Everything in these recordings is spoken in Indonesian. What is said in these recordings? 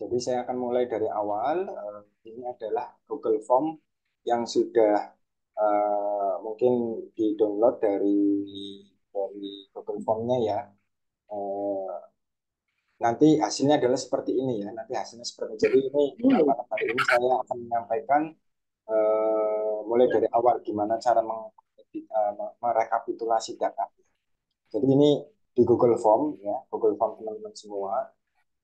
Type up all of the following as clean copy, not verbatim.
Jadi saya akan mulai dari awal. Ini adalah Google Form yang sudah mungkin di-download dari Google Form-nya ya. Eh, Nanti hasilnya adalah seperti ini ya. Nanti hasilnya seperti ini. Jadi ini malam hari ini saya akan menyampaikan mulai dari awal gimana cara merekapitulasi data. Jadi ini di Google Form ya, Google Form teman-teman semua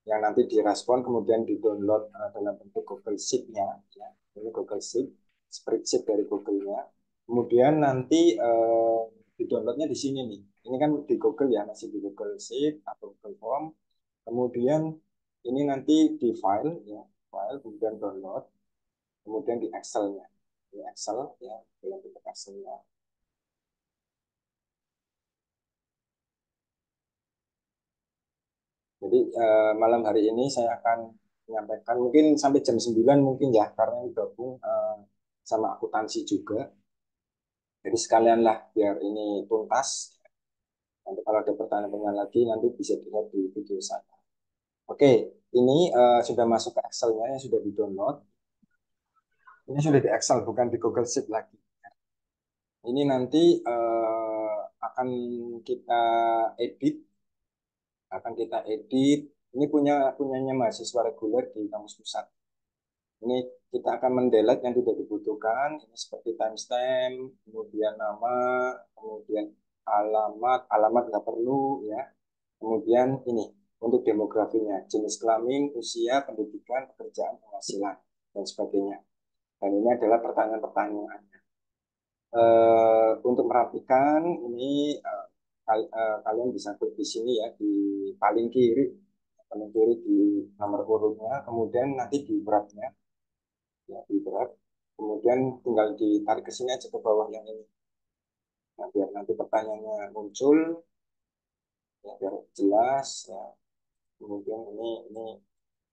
yang nanti direspon kemudian di-download dalam bentuk Google Sheet-nya ya. Ini Google Sheet, spreadsheet dari Google-nya. Kemudian nanti di-downloadnya di sini nih. Ini kan di Google ya, masih di Google Sheet atau Google Form. Kemudian ini nanti di file ya, file kemudian download, kemudian di Excel-nya. Di Excel ya, dalam bentuk Excel-nya. Jadi malam hari ini saya akan menyampaikan mungkin sampai jam 9 mungkin ya karena ini gabung sama akuntansi juga. Jadi sekalian lah biar ini tuntas. Nanti kalau ada pertanyaan-pertanyaan lagi nanti bisa dilihat di video saya. Oke, ini sudah masuk ke Excel-nya yang sudah di-download. Ini sudah di Excel bukan di Google Sheet lagi. Ini nanti akan kita edit, Ini punyanya mahasiswa reguler di kampus pusat. Ini kita akan mendelete yang tidak dibutuhkan. Ini seperti timestamp, kemudian nama, kemudian alamat nggak perlu ya. Kemudian ini untuk demografinya, jenis kelamin, usia, pendidikan, pekerjaan, penghasilan, dan sebagainya. Dan ini adalah pertanyaan-pertanyaan. Untuk merapikan ini kalian bisa klik di sini ya di paling kiri di nomor urutnya kemudian nanti di wrap-nya ya di wrap kemudian tinggal ditarik ke sini aja ke bawah yang ini nah, biar nanti pertanyaannya muncul ya biar jelas ya kemudian ini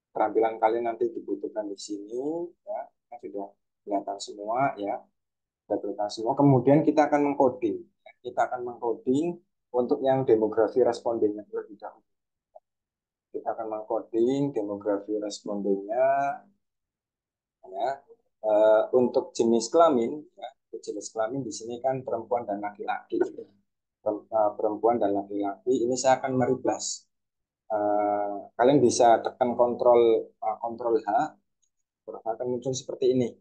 keterampilan kalian nanti dibutuhkan di sini ya sudah kelihatan semua ya sudah semua kemudian kita akan mengcoding untuk yang demografi respondennya terlebih dahulu. Kita akan mengcoding demografi respondennya ya. Untuk jenis kelamin ya, jenis kelamin di sini kan perempuan dan laki-laki. Perempuan dan laki-laki ini saya akan mereplace. Kalian bisa tekan kontrol H, akan muncul seperti ini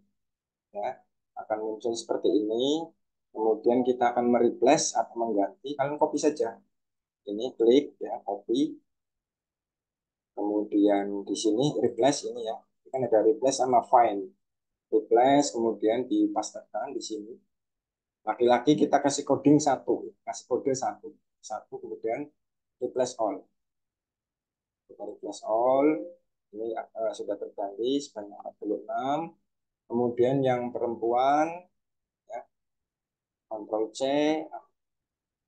ya. Akan muncul seperti ini. Kemudian kita akan mereplace atau mengganti. Kalian copy saja. Ini klik ya, copy. Kemudian di sini replace ini ya. Kan ada replace sama find. Replace kemudian dipastekan di sini. Laki-laki kita kasih coding satu, kasih kode satu, satu kemudian replace all. Kita replace all. Ini sudah terganti sebanyak 46. Kemudian yang perempuan ya, Ctrl C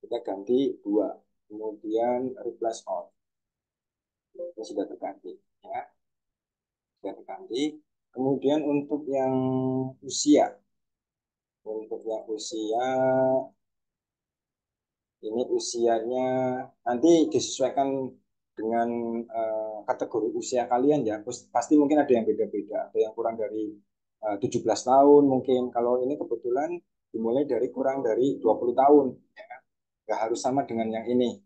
kita ganti 2. Kemudian replace all. Ini sudah terganti ya. Sudah terganti. Kemudian untuk yang usia ini usianya nanti disesuaikan dengan kategori usia kalian ya. Pasti mungkin ada yang beda-beda, ada yang kurang dari 17 tahun mungkin. Kalau ini kebetulan dimulai dari kurang dari 20 tahun. Ya. Nggak harus sama dengan yang ini.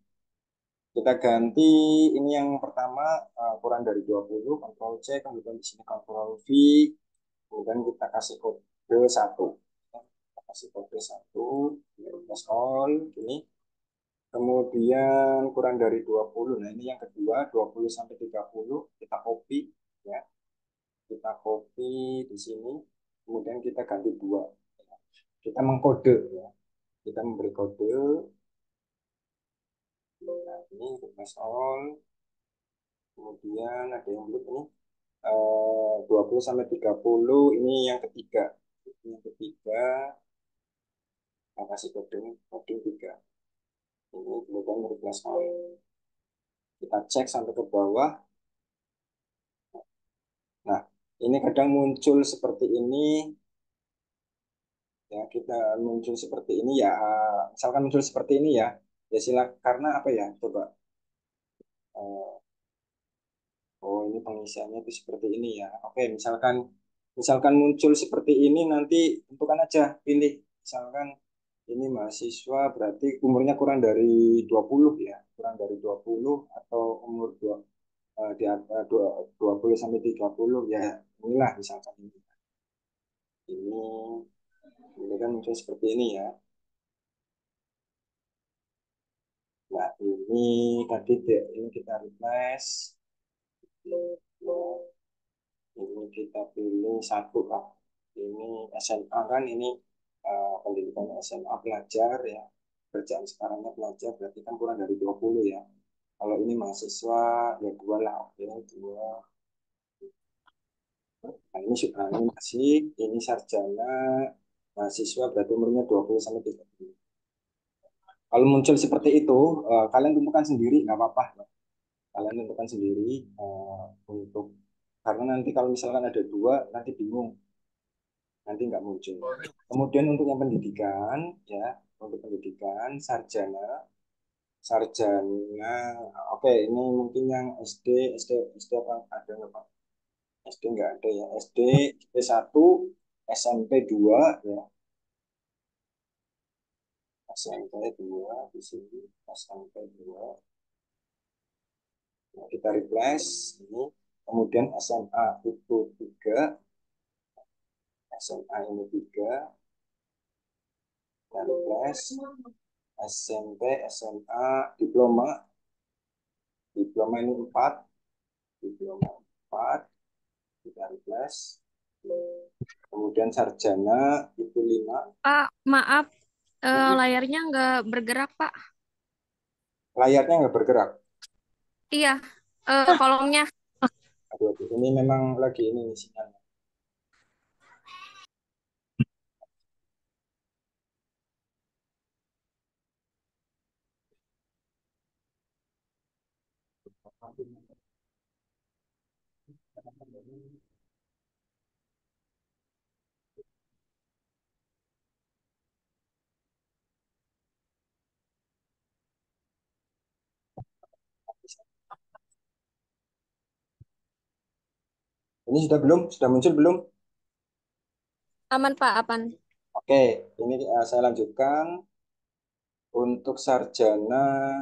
Kita ganti ini yang pertama kurang dari 20, Ctrl C, kemudian di sini Ctrl V, kemudian kita kasih kode 1. Kita kasih kode 1, press all, ini. Kemudian kurang dari 20. Nah, ini yang kedua, 20 sampai 30 kita copy ya. Kita copy di sini. Kemudian kita ganti 2. Kita mengkode ya. Kita memberi kode. Nah, ini request all. Kemudian ada yang belum ini 20 sampai 30 ini yang ketiga. Yang ketiga kita kasih kode 3. Ini kemudian request all. Kita cek sampai ke bawah. Nah, ini kadang muncul seperti ini ya kita muncul seperti ini ya misalkan muncul seperti ini ya ya silakan karena apa ya coba oh ini pengisiannya itu seperti ini ya. Oke, misalkan misalkan muncul seperti ini nanti tentukan aja pilih misalkan ini mahasiswa berarti umurnya kurang dari 20 ya, kurang dari 20 atau umur di atas 20 sampai 30 ya. Inilah misalkan ini kan muncul seperti ini ya. Nah, ini tadi ini kita replace. Ini kita pilih satu lah. Ini SMA kan ini pendidikan SMA pelajar ya. Kerjaan sekarangnya pelajar berarti kan kurang dari 20 ya. Kalau ini mahasiswa ya dua lah. Oke, dua. Nah, ini masih ini sarjana mahasiswa berarti umurnya 20 sampai 30. Kalau muncul seperti itu, kalian tentukan sendiri nggak apa-apa. Kalian tentukan sendiri untuk karena nanti kalau misalkan ada dua nanti bingung nanti nggak muncul. Kemudian untuk yang pendidikan, ya, untuk pendidikan sarjana, sarjana, oke, ini mungkin yang SD apa ada nggak Pak? SD nggak ada ya, SD 1, SMP 2, ya, SMP 2 di sini, SMP 2, nah, kita replace ini, kemudian SMA itu 3, SMA ini 3, kita replace, SMP, SMA, diploma, diploma ini 4, diploma 4 kita replace, kemudian sarjana itu 5. Pak, maaf, Hmm, layarnya nggak bergerak, Pak. layarnya nggak bergerak. Iya, kolomnya. Aduh, aduh, ini memang lagi ini sinyalnya. Ini sudah belum? Sudah muncul belum? Aman, Pak, aman. Oke, ini saya lanjutkan untuk sarjana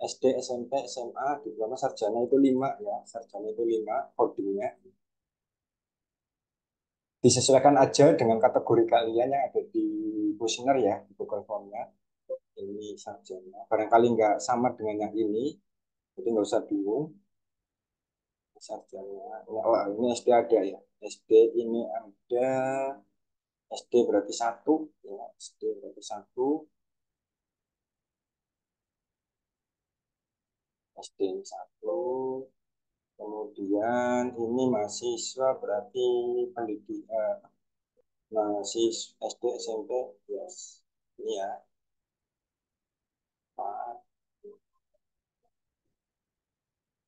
SD, SMP, SMA, diploma sarjana itu 5 ya. Sarjana itu 5 codingnya. Disesuaikan aja dengan kategori kalian yang ada di Kursiner ya, di Google Form-nya. Ini sarjana. Barangkali nggak sama dengan yang ini, jadi nggak usah bingung. Sarjana. Oh, ini SD ada ya. SD ini ada. SD berarti satu. Ya, SD berarti satu. SD ini satu. Kemudian ini mahasiswa berarti pendidikan. Mahasiswa SD, SMP. Yes. Ini ya. Pak.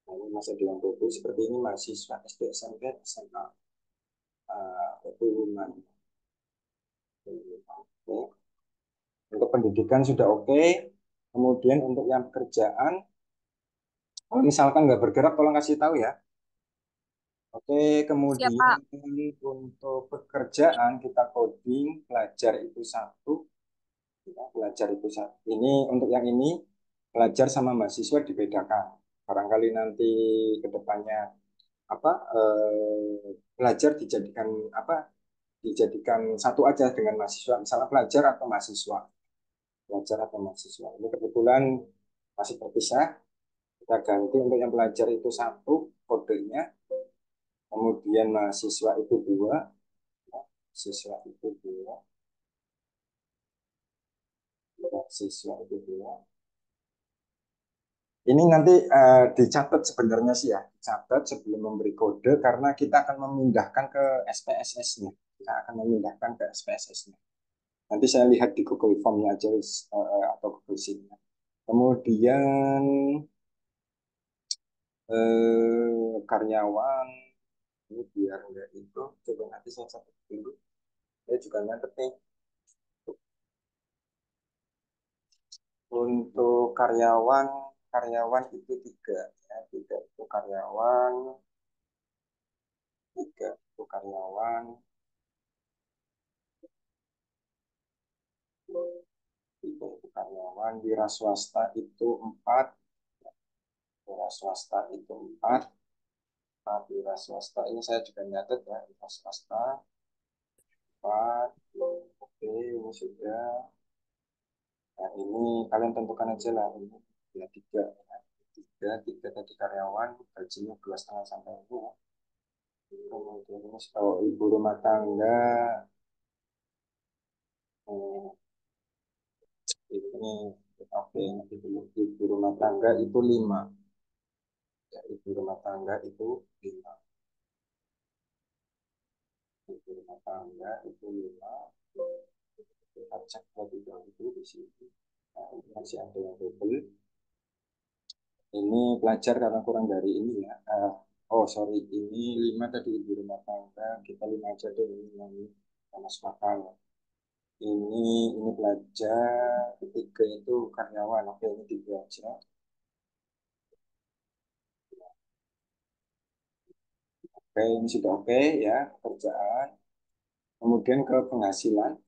Nah, ini masa dewan guru seperti ini mahasiswa SD, SMP, SMA. Itu lima. Oke. Untuk pendidikan sudah oke. Kemudian untuk yang pekerjaan, kalau misalkan nggak bergerak, tolong kasih tahu ya. Oke, Siapa? kemudian untuk pekerjaan kita coding, belajar itu satu, ya, belajar itu satu. Ini untuk yang ini, pelajar sama mahasiswa dibedakan. Barangkali nanti ke depannya apa pelajar dijadikan apa? Dijadikan satu aja dengan mahasiswa, misalnya pelajar atau mahasiswa, pelajar atau mahasiswa. Ini kebetulan masih terpisah. Kita ganti untuk yang pelajar itu satu kodenya, kemudian mahasiswa itu dua, ya, siswa itu dua, ya, siswa itu dua. Ini nanti dicatat sebenarnya sih ya, dicatat sebelum memberi kode karena kita akan memindahkan ke SPSS-nya. Kita akan memindahkan ke SPSS-nya. Nanti saya lihat di Google Form-nya aja atau Google Sheet-nya. Kemudian karyawan ini biar enggak itu, coba nanti saya catat dulu. Saya juga nyatet nih. Untuk karyawan, karyawan itu tiga, ya, tiga itu karyawan. karyawan, tiga itu karyawan, wira swasta itu 4, wira swasta itu 4, wira swasta ini saya juga nyatet ya, wira swasta 4, oke ini sudah. Nah ini kalian tentukan aja lah ini ya tiga, tiga tadi karyawan, gajinya 2,5 sampai 5. Kemudian ini kalau ibu rumah tangga, hmm, ini oke, ibu rumah tangga itu 5, ya, ibu rumah tangga itu 5, ibu rumah tangga itu 5. Kita cek lebih dahulu di sini. Nah, ini masih ada yang double. Ini pelajar karena kurang dari ini ya. Oh sorry, ini 5 tadi ibu rumah tangga. Kita 5 aja deh ini yang masuk akal. Ini pelajar. Ketiga itu karyawan. Oke, ini 3 aja. Oke, ini sudah oke ya pekerjaan. Kemudian ke penghasilan.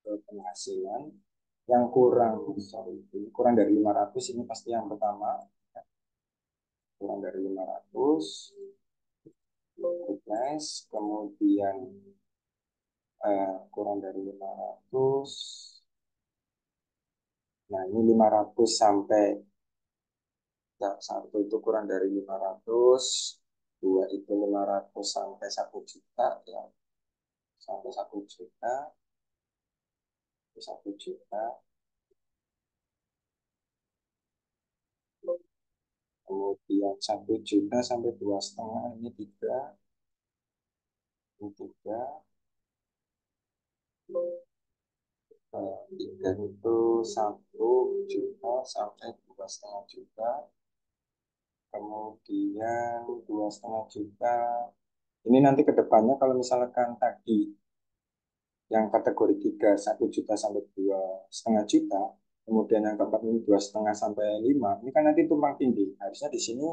Ke penghasilan yang kurang, sorry, kurang dari 500 ini pasti yang pertama. Kurang dari 500 plus, kemudian kurang dari 500. Nah, ini 500 sampai ya, satu itu kurang dari 500, dua itu 500 sampai 1 juta ya, sampai 1 juta, 1 juta, kemudian 1 juta sampai 2,5 ini 3, ini 3, 3 itu 1 juta sampai 2,5 juta, kemudian 2,5 juta. Ini nanti ke depannya kalau misalkan tadi yang kategori 3 1 juta sampai 2,5 juta, kemudian yang keempat ini 2,5 sampai 5, ini kan nanti tumpang tindih. Harusnya di sini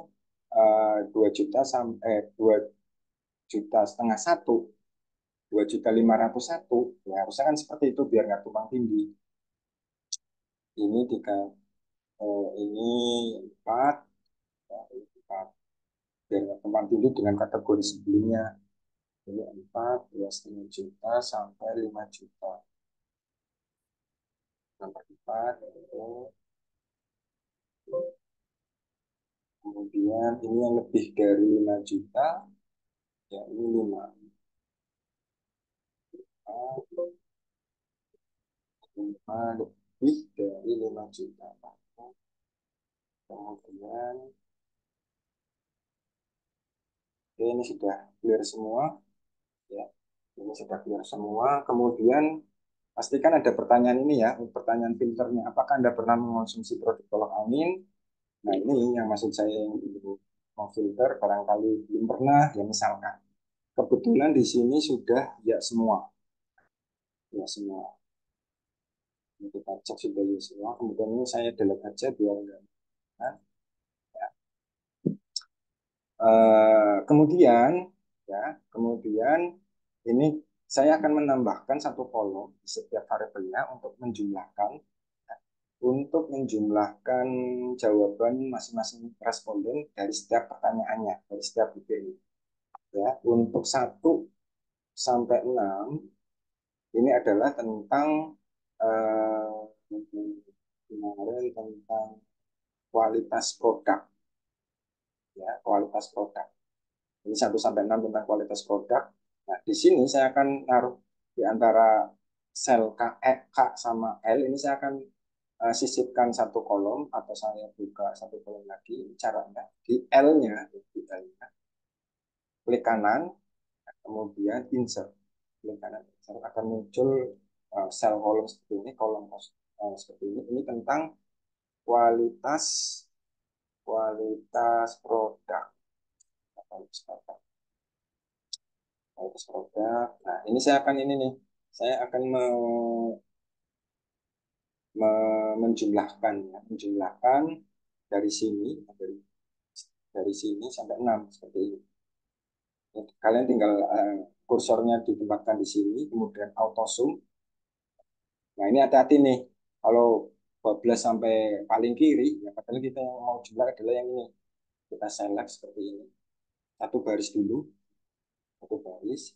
2 juta sampai 2,5 juta satu, 2,500,000 satu, ya harusnya kan seperti itu biar nggak tumpang tindih. Ini ini 4, ya, 4 biar nggak tumpang tindih dengan kategori sebelumnya. Ini 4, 2,5 juta sampai 5 juta. Nomor 4 itu. Kemudian ini yang lebih dari 5 juta, ya ini 5. 5 lebih dari 5 juta. Kemudian, oke, ini sudah clear semua. Ya, ini sudah clear semua. Kemudian, pastikan ada pertanyaan ini ya, pertanyaan filternya. Apakah Anda pernah mengonsumsi produk tolak angin? Nah, ini yang maksud saya yang mau filter, barangkali belum pernah, ya misalkan. Kebetulan di sini sudah ya semua. Ya semua. Ini kita cek sudah ya semua. Kemudian ini saya delete aja biar enggak. Nah, kemudian ya, kemudian ini saya akan menambahkan satu kolom di setiap variabelnya untuk menjumlahkan jawaban masing-masing responden dari setiap pertanyaannya, dari setiap UPI. Ya, untuk 1 sampai 6 ini adalah tentang kemarin tentang kualitas produk, ya kualitas produk. Ini 1 sampai 6 tentang kualitas produk. Nah, di sini saya akan naruh di antara sel K sama L ini saya akan sisipkan satu kolom atau saya buka satu kolom lagi. Caranya di L-nya, klik kanan, kemudian insert. Klik kanan, insert akan muncul sel kolom seperti ini, kolom seperti ini. Ini tentang kualitas kualitas produk. Kualitas produk. Kualitas produk. Nah, ini saya akan ini nih. Saya akan menjumlahkan ya, menjumlahkan dari sini dari sini sampai 6 seperti ini. Kalian tinggal kursornya ditempatkan di sini, kemudian auto zoom. Nah, ini hati-hati nih. Kalau bablas sampai paling kiri, ya padahal kita yang mau jumlah adalah yang ini. Kita select seperti ini. Satu baris dulu, satu baris.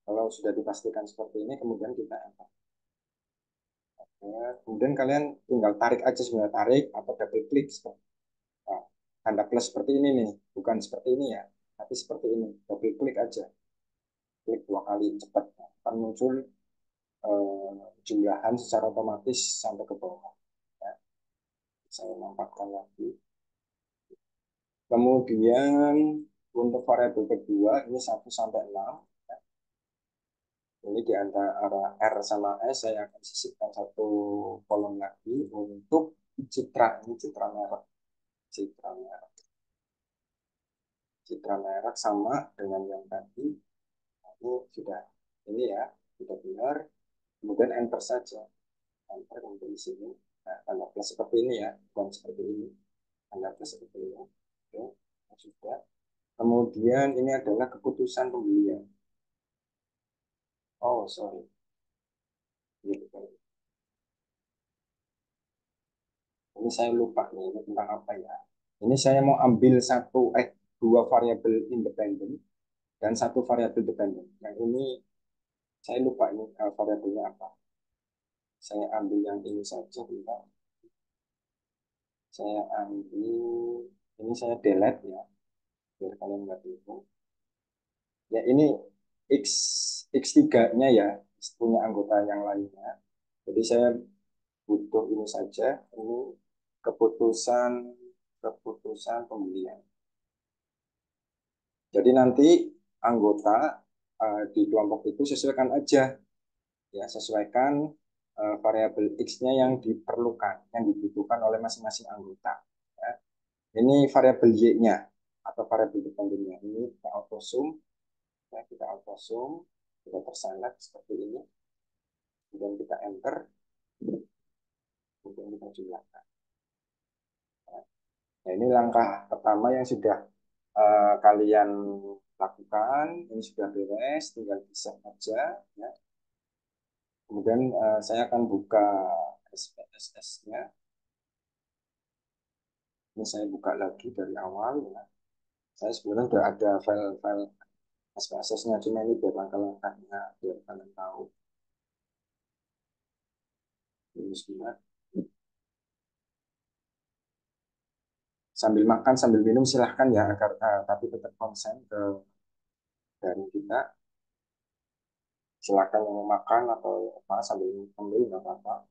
Kalau sudah dipastikan seperti ini, kemudian kita enter. Ya, kemudian kalian tinggal tarik aja sebenarnya, tarik atau double klik. Nah, tanda plus seperti ini nih, bukan seperti ini ya, tapi seperti ini. Double klik aja, klik 2 kali cepat. Akan muncul jumlahan secara otomatis sampai ke bawah. Ya, saya nampakkan lagi. Kemudian untuk variabel kedua ini 1 sampai 6. Ini di antara R sama S saya akan sisipkan satu kolom lagi untuk citra. Ini citra merek. Citra merek. Citra merek sama dengan yang tadi. Ini sudah ini ya, sudah benar. Kemudian enter saja. Enter untuk di sini. Nah, tanda plus seperti ini ya, bukan seperti ini. Tanda plus seperti ini. Oke, sudah. Kemudian ini adalah keputusan pembelian. Oh, sorry. Gitu. Ini saya lupa nih, ini tentang apa ya. Ini saya mau ambil dua variabel independen dan satu variabel dependen. Yang ini saya lupa ini variabelnya apa. Saya ambil yang ini saja, bentar. Saya ambil, ini saya delete ya, biar kalian nggak bingung. Ya ini X, X3-nya ya, punya anggota yang lainnya. Jadi saya butuh ini saja, ini keputusan keputusan pembelian. Jadi nanti anggota di kelompok itu sesuaikan aja, ya sesuaikan variabel X-nya yang diperlukan, yang dibutuhkan oleh masing-masing anggota. Ya. Ini variabel Y-nya atau variabel dependennya. Ini kita auto zoom, ya, kita auto zoom, kita terselect seperti ini, kemudian kita enter, kemudian kita jumlahkan. Nah, ini langkah pertama yang sudah kalian lakukan. Ini sudah beres, tinggal di save aja. Ya. Kemudian saya akan buka SPSS-nya. Ini saya buka lagi dari awal. Ya. Saya sebenarnya sudah ada file-file SPSS-nya, cuma ini biar langkah-langkahnya, biar kalian tahu. Ini sebenarnya. Sambil makan, sambil minum silahkan ya, agar tapi tetap konsen ke dari kita. Silakan yang mau makan atau apa sambil ambil nggak apa-apa.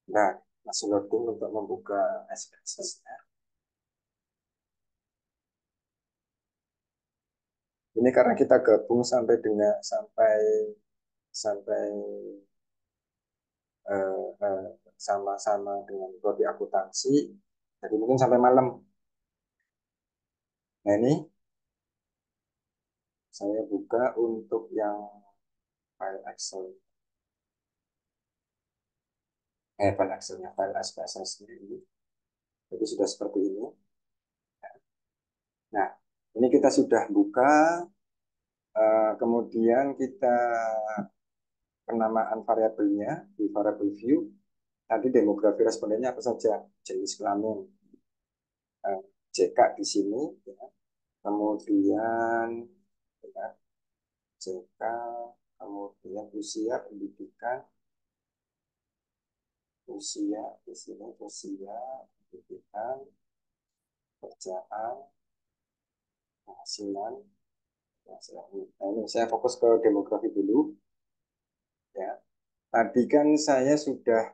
Nah, masih loading untuk membuka SPSS-nya. Ini karena kita gabung sampai dengan sampai sampai sama-sama dengan prodi akuntansi, jadi mungkin sampai malam. Nah ini saya buka untuk yang file Excel, file Excelnya, file SPSS ini. Jadi sudah seperti ini. Nah, ini kita sudah buka, kemudian kita penamaan variabelnya di variabel view. Tadi demografi respondennya apa saja? Jenis kelamin, JK di sini, ya. Kemudian ya, JK, kemudian usia, pendidikan, usia di sini, usia, pendidikan, kerjaan, penghasilan. Nah, ini saya fokus ke demografi dulu. Ya, tadi kan saya sudah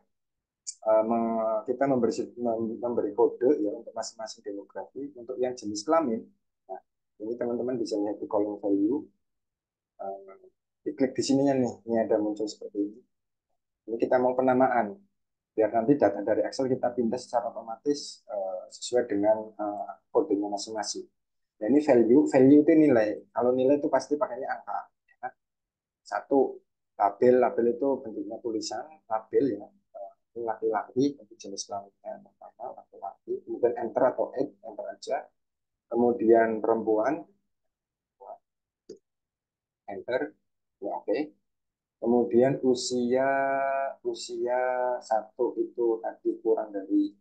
kita memberi kode ya untuk masing-masing demografi untuk yang jenis kelamin. Nah, ini teman-teman bisa lihat di kolom value. Klik di sininya nih, ini ada muncul seperti ini. Ini kita mau penamaan, biar nanti data dari Excel kita pindah secara otomatis sesuai dengan kodenya masing-masing. Nah, ini value, value itu nilai. Kalau nilai itu pasti pakainya angka. Ya. 1, Label, label itu bentuknya tulisan, label ya. Laki-laki, untuk jenis kelaminnya yang pertama laki-laki, kemudian enter atau add, enter aja. Kemudian perempuan, enter, ya oke. Okay. Kemudian usia usia satu itu tadi kurang dari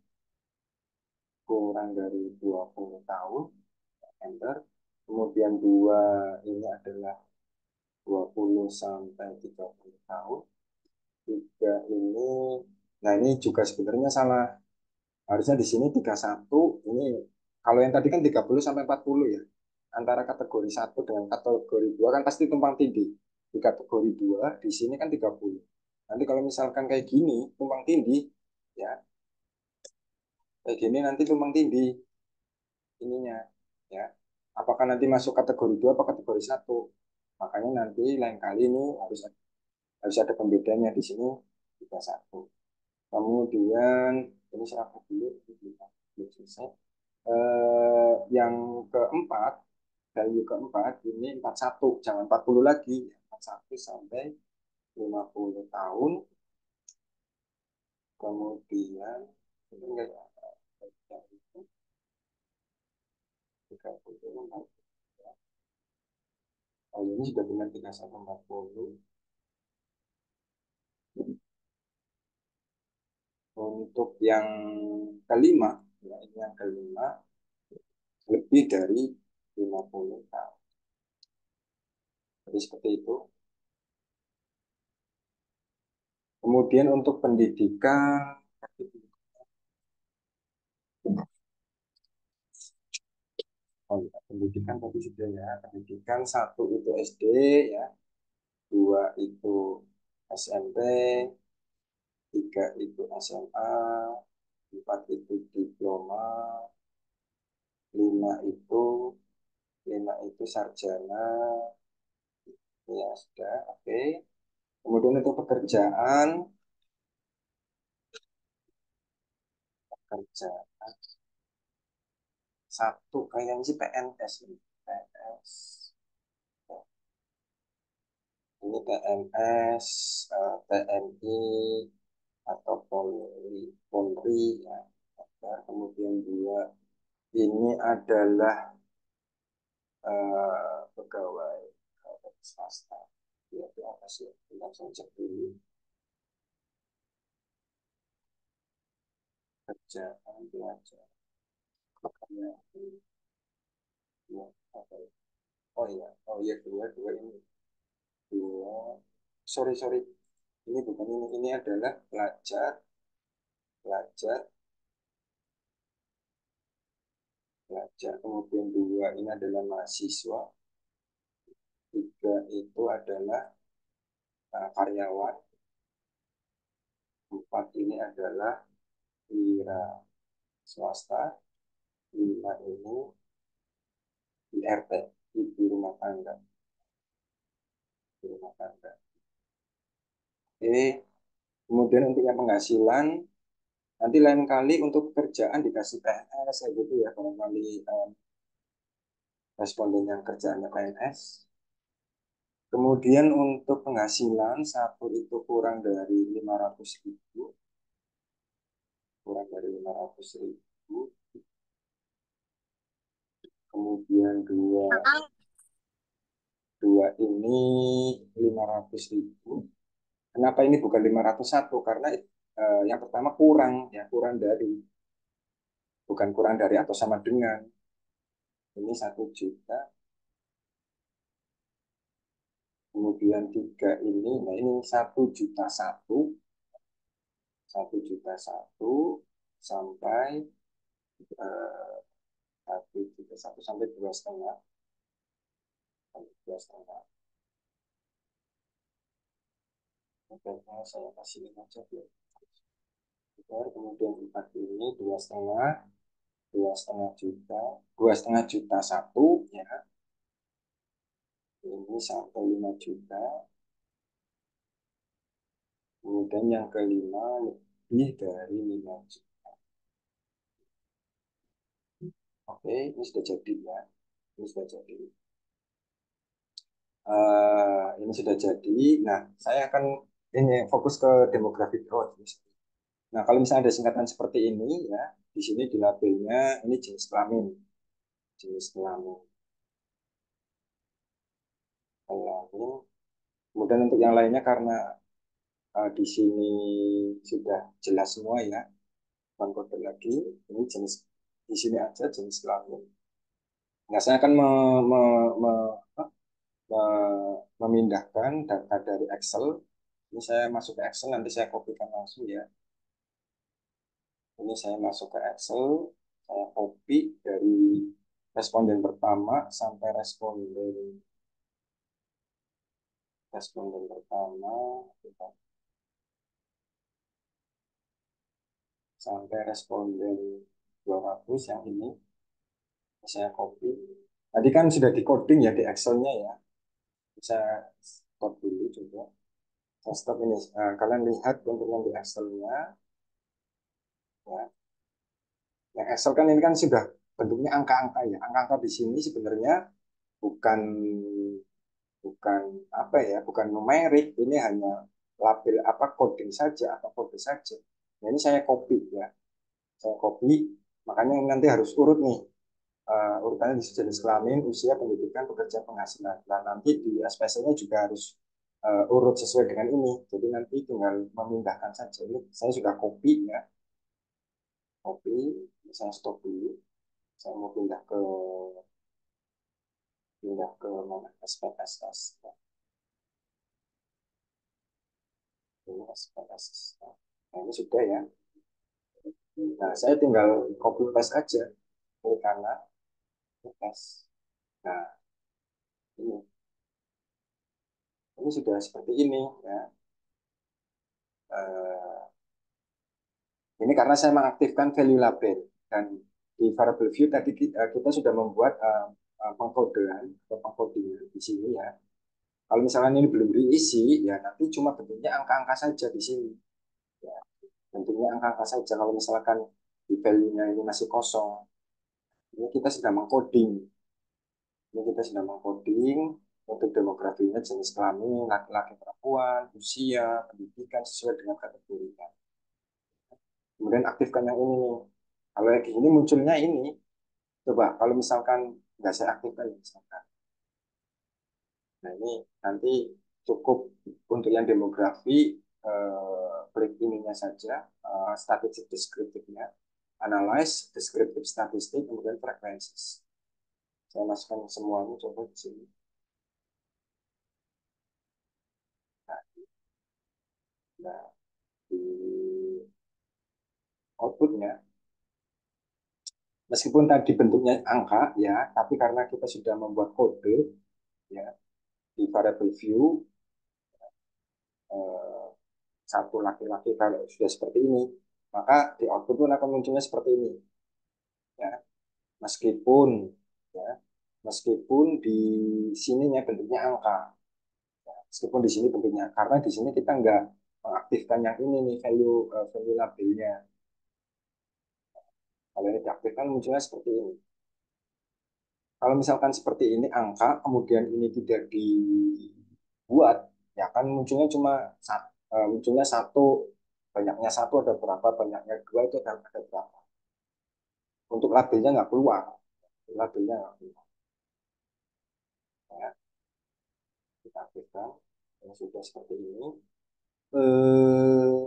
20 tahun, enter. Kemudian dua ini adalah 20 sampai 30 tahun. Tiga ini, nah ini juga sebenarnya salah. Harusnya di sini 31, ini kalau yang tadi kan 30 sampai 40 ya. Antara kategori satu dengan kategori 2 kan pasti tumpang tindih. Di kategori 2 di sini kan 30. Nanti kalau misalkan kayak gini, tumpang tindih, ya, kayak gini nanti tumpang tindih ininya, ya. Apakah nanti masuk kategori 2 atau kategori satu? Makanya nanti lain kali ini harus ada pembedanya di sini 31. Kemudian ini serapkan dulu, belum selesai. Yang keempat, value keempat ini 41, jangan 40 lagi, 41 sampai 50 tahun. Kemudian ini enggak ya, 30. Oh ini sudah benar 3140. Untuk yang kelima, ya ini yang kelima, lebih dari 50 tahun. Jadi seperti itu. Kemudian untuk pendidikan, oh ya, pendidikan tadi sudah ya, pendidikan satu itu SD ya, dua itu SMP, tiga itu SMA, empat itu diploma, lima itu lima itu sarjana, ya sudah, oke. Kemudian untuk pekerjaan satu kayaknya sih PNS ini, PNS. Ini PNS, TNI atau Polri ya. Kemudian dua ini adalah pegawai swasta. Ya, itu apa sih? Kita saya cek dulu. Kerjaan belajar. Ya, ya, apa ya? Oh iya dua ini. Dua. Sorry. Ini bukan ini. Ini adalah pelajar, pelajar. Kemudian dua ini adalah mahasiswa. Tiga itu adalah karyawan. Empat ini adalah wira swasta. Lima ini IRT, ibu rumah tangga. Ibu rumah tangga. Oke, kemudian untuk yang penghasilan, nanti lain kali untuk pekerjaan dikasih PNS kayak gitu ya, kalau kali responden yang kerjaannya PNS. Kemudian untuk penghasilan, satu itu kurang dari 500.000. Kemudian dua ini 500.000. Kenapa ini bukan 501? Karena yang pertama bukan kurang dari atau sama dengan. Ini 1 juta. Kemudian tiga ini, nah ini 1 juta 1, 1 juta 1 sampai 1 juta 1 sampai 2,5, sampai 2,5. Oke, saya kasih ini aja biar. Kemudian empat ini 2,5 juta, 2,5 juta 1 ya, ini sampai 5 juta. Kemudian yang kelima lebih dari 5 juta. Oke, ini sudah jadi ya. Ini sudah jadi. ini sudah jadi. Nah, saya akan ini fokus ke demografi growth. Nah, kalau misalnya ada singkatan seperti ini, ya, di sini di labelnya ini jenis kelamin, jenis kelamin, kelamin. Kemudian untuk yang lainnya karena di sini sudah jelas semua ya, bukan kode lagi. Ini jenis di sini aja jenis kelamin. Nah, saya akan me, apa, memindahkan data dari Excel. Ini saya masuk ke Excel, nanti saya kopikan langsung ya. Ini saya masuk ke Excel, saya copy dari responden pertama sampai responden pertama sampai responden 200 yang ini saya copy. Tadi kan sudah di coding ya di Excel-nya ya. Bisa stop dulu coba. Saya stop ini. Nah, kalian lihat untuk yang di Excel-nya ya. Yang Excel kan ini kan sudah bentuknya angka-angka ya. Angka-angka di sini sebenarnya bukan bukan apa ya, bukan numerik, ini hanya label apa coding saja atau kode saja. Nah, ini saya copy ya, saya copy, makanya nanti harus urut nih. Urutannya di jenis kelamin, usia, pendidikan, pekerjaan, penghasilan. Nah, nanti di SPC-nya juga harus urut sesuai dengan ini. Jadi nanti tinggal memindahkan saja. Ini saya sudah copy ya, copy, saya stop dulu. Saya mau pindah ke mana? SPSS. Ini SPSS. Nah, ini sudah ya. Nah, saya tinggal copy paste aja ke kanan, paste. Nah, ini sudah seperti ini ya. Eh, ini karena saya mengaktifkan value label dan di variable view tadi kita sudah membuat pengkodean atau pengkodingan di sini ya. Kalau misalnya ini belum diisi, ya nanti cuma bentuknya angka-angka saja di sini. Ya, bentuknya angka-angka saja. Kalau misalkan di value-nya ini masih kosong, ini kita sudah mengcoding. Ini kita sedang mengcoding untuk demografinya, jenis kelamin, laki-laki, perempuan, usia, pendidikan sesuai dengan kategorinya. Kemudian aktifkan yang ini nih. Kalau yang ini munculnya ini, coba kalau misalkan nggak saya aktifkan misalkan. Nah ini nanti cukup untuk yang demografi klik ininya saja, statistik deskriptifnya, analyze, deskriptif statistik, kemudian frekuensi. Saya masukkan semuanya coba di sini. Nah, di outputnya meskipun tadi bentuknya angka ya, tapi karena kita sudah membuat kode ya di variable view eh, satu laki-laki kalau sudah seperti ini, maka di output pun akan munculnya seperti ini ya. Meskipun ya, meskipun di sininya bentuknya angka, ya. Meskipun di sini bentuknya karena di sini kita nggak mengaktifkan yang ini nih value labelnya. Kalau ini diaktifkan munculnya seperti ini. Kalau misalkan seperti ini angka, kemudian ini tidak dibuat, ya kan munculnya cuma munculnya satu, banyaknya satu ada berapa, banyaknya dua itu ada berapa. Untuk labelnya nggak keluar, labelnya nggak keluar. Ya, kita aktifkan, ya, sudah seperti ini. Eh,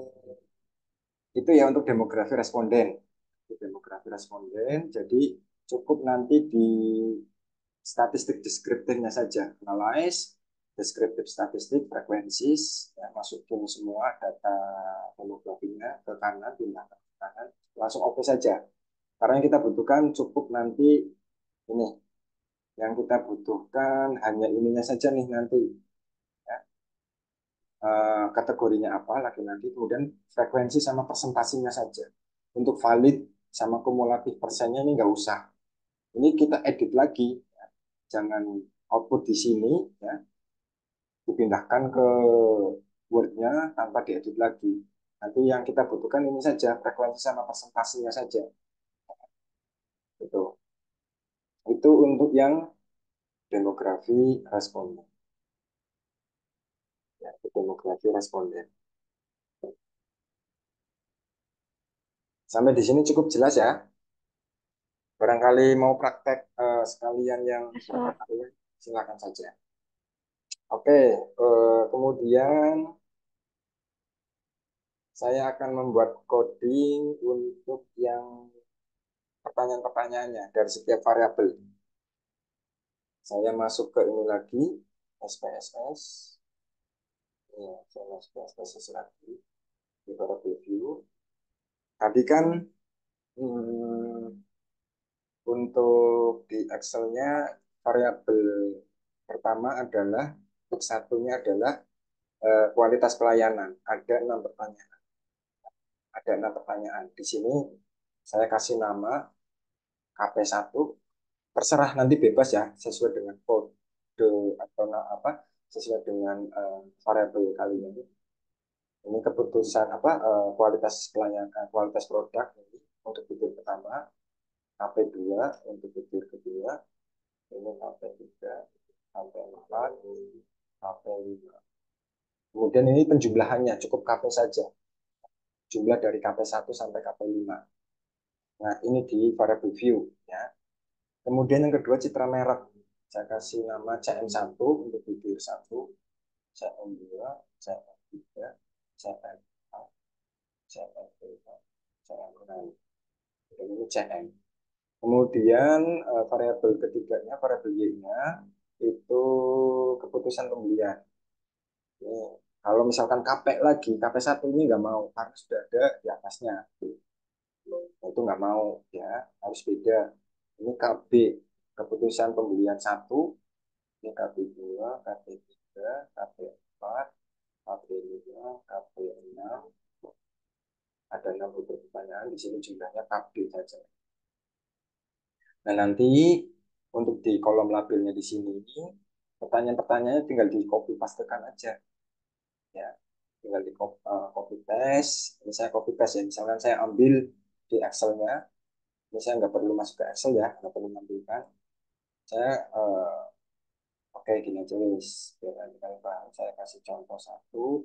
itu ya untuk demografi responden. Demografi responden, jadi cukup nanti di statistik deskriptifnya saja, analyze, deskriptif statistik, frekuensi, ya, masukin semua data demografinya ke kanan, pindah ke kanan, langsung oke saja. Karena yang kita butuhkan cukup nanti ini, yang kita butuhkan hanya ininya saja nih nanti, ya. Kategorinya apa, laki-laki, kemudian frekuensi sama presentasinya saja. Untuk valid sama kumulatif persennya ini nggak usah. Ini kita edit lagi, ya. Jangan output di sini, ya, dipindahkan ke Word-nya tanpa diedit lagi. Nanti yang kita butuhkan ini saja, frekuensi sama presentasinya saja. Itu. Itu untuk yang demografi responden. demografi responden. Sampai di sini cukup jelas ya. Barangkali mau praktek sekalian yang Masuk. silakan saja. Oke, kemudian saya akan membuat coding untuk yang pertanyaan-pertanyaannya dari setiap variabel. Saya masuk ke ini lagi, SPSS. Ya, saya masuk ke SPSS lagi di variabel view. Tadi kan hmm, untuk di Excel-nya variabel pertama adalah untuk satunya adalah kualitas pelayanan. Ada 6 pertanyaan. Ada 6 pertanyaan. Di sini saya kasih nama KP1. Terserah nanti bebas ya sesuai dengan kode atau apa sesuai dengan variabel kalian. Ini keputusan apa kualitas pelayanan, kualitas produk ini untuk fitur pertama, KP2 untuk fitur kedua, ini KP3, KP4, KP5. Kemudian ini penjumlahannya cukup KP saja, jumlah dari KP1 sampai KP5. Nah, ini di variable view ya. Kemudian yang kedua citra merek. Saya kasih nama CM1 untuk fitur 1, CM2, CM3, CM4, CM5, CM6. Ini CM. Kemudian variabel ketiganya, variabel Y-nya itu keputusan pembelian. Ini, kalau misalkan KP lagi, KP1 ini nggak mau karena sudah ada di atasnya. Itu nggak mau ya, harus beda. Ini KB, keputusan pembelian 1, ini KB2, KB3, KB4, KB5, KB6. Ada 6 pertanyaan, di sini jumlahnya KB saja. Nah, nanti untuk di kolom labelnya di sini, pertanyaan-pertanyaannya tinggal di copy pastekan aja. Ya, tinggal di copy paste. Ini saya copy paste ya. Misalkan saya ambil di Excel-nya, ini saya nggak perlu masuk ke Excel ya, nggak perlu mengambilkan. Saya oke gini aja wis. Biar nanti kalian paham. Saya kasih contoh satu.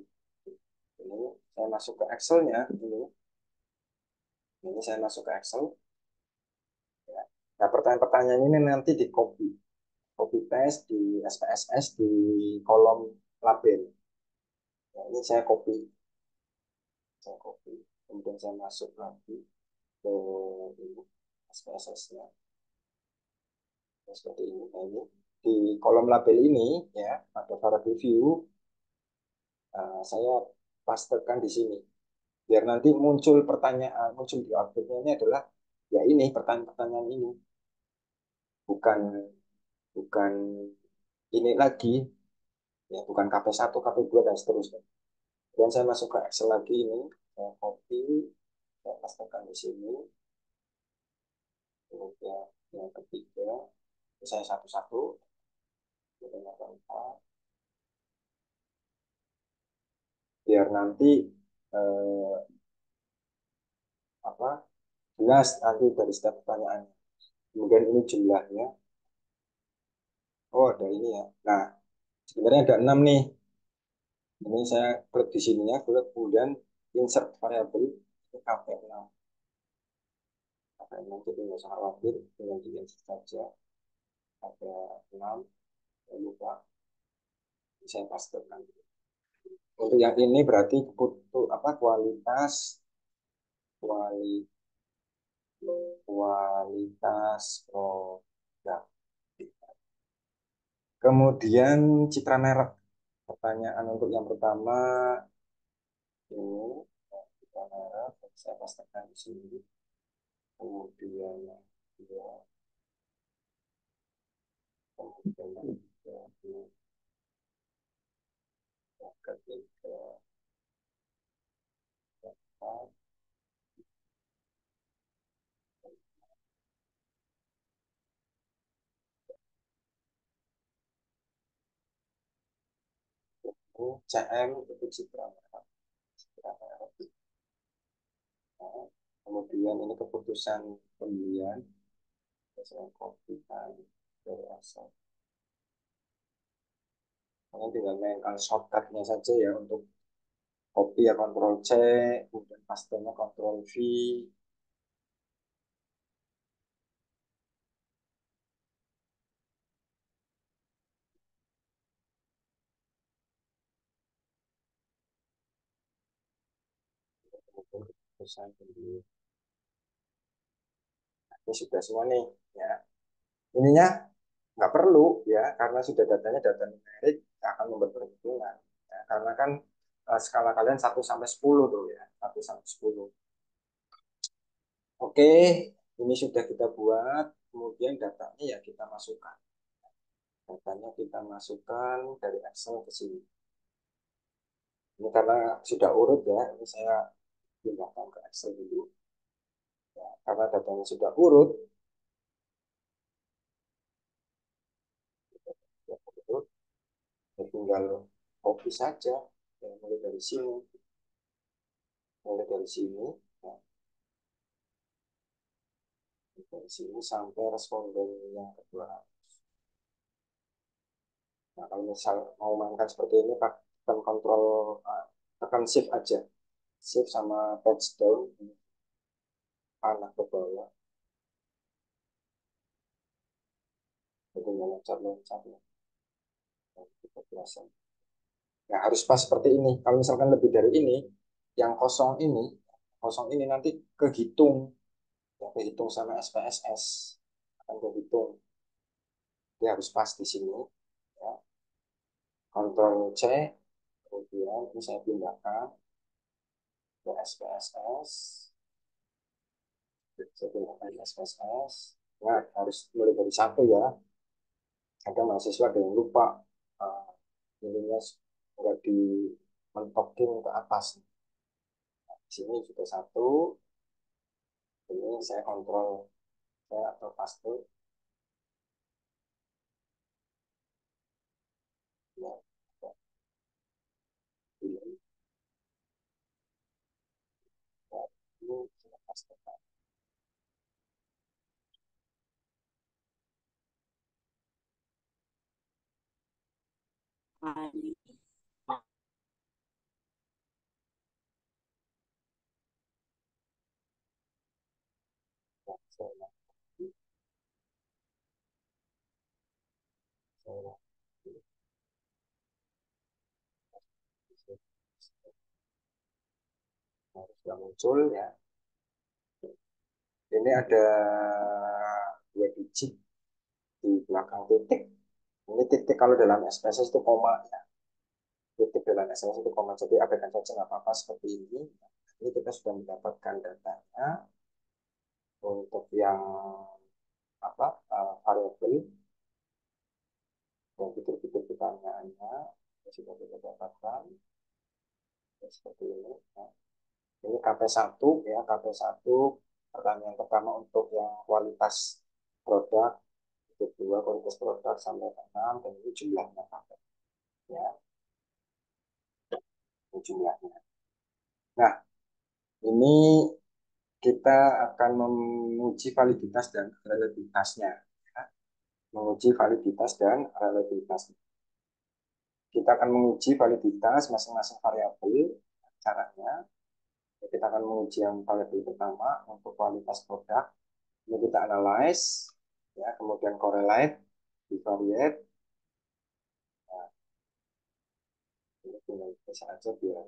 Ini saya masuk ke Excel-nya. Ini saya masuk ke Excel. Ya. Nah, pertanyaan-pertanyaan ini nanti di copy paste di SPSS di kolom label. Nah, ini saya copy, kemudian saya masuk lagi ke SPSS-nya. Seperti ini. Nah, ini di kolom label ini ya ada variable view. Saya pastekan di sini biar nanti muncul pertanyaan, muncul di outputnya ini adalah ya ini pertanyaan-pertanyaan ini, bukan bukan ini lagi ya, bukan KP1, KP2 dan seterusnya. Dan saya masuk ke Excel lagi ini, saya copy, saya pastekan di sini. Kemudian yang ketiga, saya satu-satu, kemudian yang keempat, biar nanti eh, apa jelas nanti dari setiap pertanyaan. Kemudian ini jumlahnya, oh ada ini ya. Nah, sebenarnya ada 6 nih. Ini saya klik di sininya, kemudian insert variable ini KP6. KP6 itu nggak usah khawatir, tinggal di insert saja. KP6, saya lupa, saya pastikan. Untuk yang ini berarti butuh apa kualitas kualitas produk. Kemudian citra merek. Pertanyaan untuk yang pertama ini citra merek saya pastikan di sini. Kemudian yang kedua, kemudian yang ketiga, keempat, itu CM itu citra merek. Citra merek. Nah, kemudian ini keputusan pembelian. Saya kopikan dari asal. Kalian tinggal mainkan shortcutnya saja ya untuk copy ya Ctrl C, kemudian pastenya Ctrl V. Kemudian kita dulu. Ini sudah semua nih ya. Ininya nggak perlu ya karena sudah datanya data numerik akan membuat perhitungan ya, karena kan skala kalian 1 sampai 10 tuh ya 1 sampai 10. Oke, ini sudah kita buat, kemudian datanya ya kita masukkan, datanya kita masukkan dari Excel ke sini. Ini karena sudah urut ya, ini saya pindahkan ke Excel dulu ya, karena datanya sudah urut ya, urut ya tinggal copy saja ya, mulai dari sini ya, dari sini sampai responden yang kedua. Nah, kalau misal mau mainkan seperti ini, tekan kontrol, tekan shift aja, shift sama page down, panah ke bawah, itu loncat-loncat ya, kita biasa. Nah, harus pas seperti ini. Kalau misalkan lebih dari ini, yang kosong ini nanti kehitung, ya, kehitung sama SPSS, akan kehitung. Dia harus pas di sini, ya. Kontrol C, kemudian ini saya pindahkan ke SPSS, saya pindahkan ke SPSS. Nah, harus mulai dari satu ya. Ada mahasiswa ada yang lupa uh, ininya nggak dimentokin ke atas. Nah, di sini sudah satu. Ini saya kontrol saya atau paste ya, ini saya paste. Ya, saya, sudah muncul ya. Ini ada 2 digit di belakang titik. Ini titik kalau dalam SPSS itu koma ya. Titik dalam SPSS itu koma. Jadi abaikan saja nggak apa-apa seperti ini. Ini kita sudah mendapatkan datanya untuk yang apa variabel dan fitur-fitur pertanyaannya sudah kita dapatkan ya, seperti ini. Nah, ini KP1 ya, KP1 pertanyaan pertama untuk yang kualitas produk, kedua kualitas produk sampai 6 dan ini jumlahnya KP ya, ini jumlahnya. Nah, ini kita akan menguji validitas dan relativitasnya ya. Menguji validitas dan relativitasnya. Kita akan menguji validitas masing-masing variabel. Caranya kita akan menguji yang variabel pertama untuk kualitas produk. Ini kita analyze ya, kemudian correlate, bivariate. Nah, ini tinggal bisa aja biar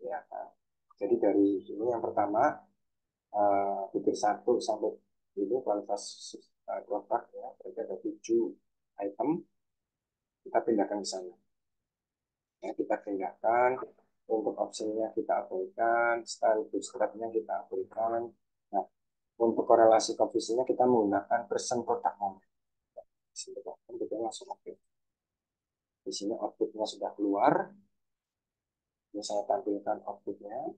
ya kan. Jadi dari ini yang pertama fitur 1 sampai ini kualitas produk ya, berarti ada 7 item, kita pindahkan ke sana. Ya, kita pindahkan untuk opsinya kita abaikan, style bootstrapnya kita abaikan. Nah, untuk korelasi koefisiennya kita menggunakan percent product moment. Kita langsung oke. Di sini outputnya sudah keluar. Ini saya tampilkan outputnya.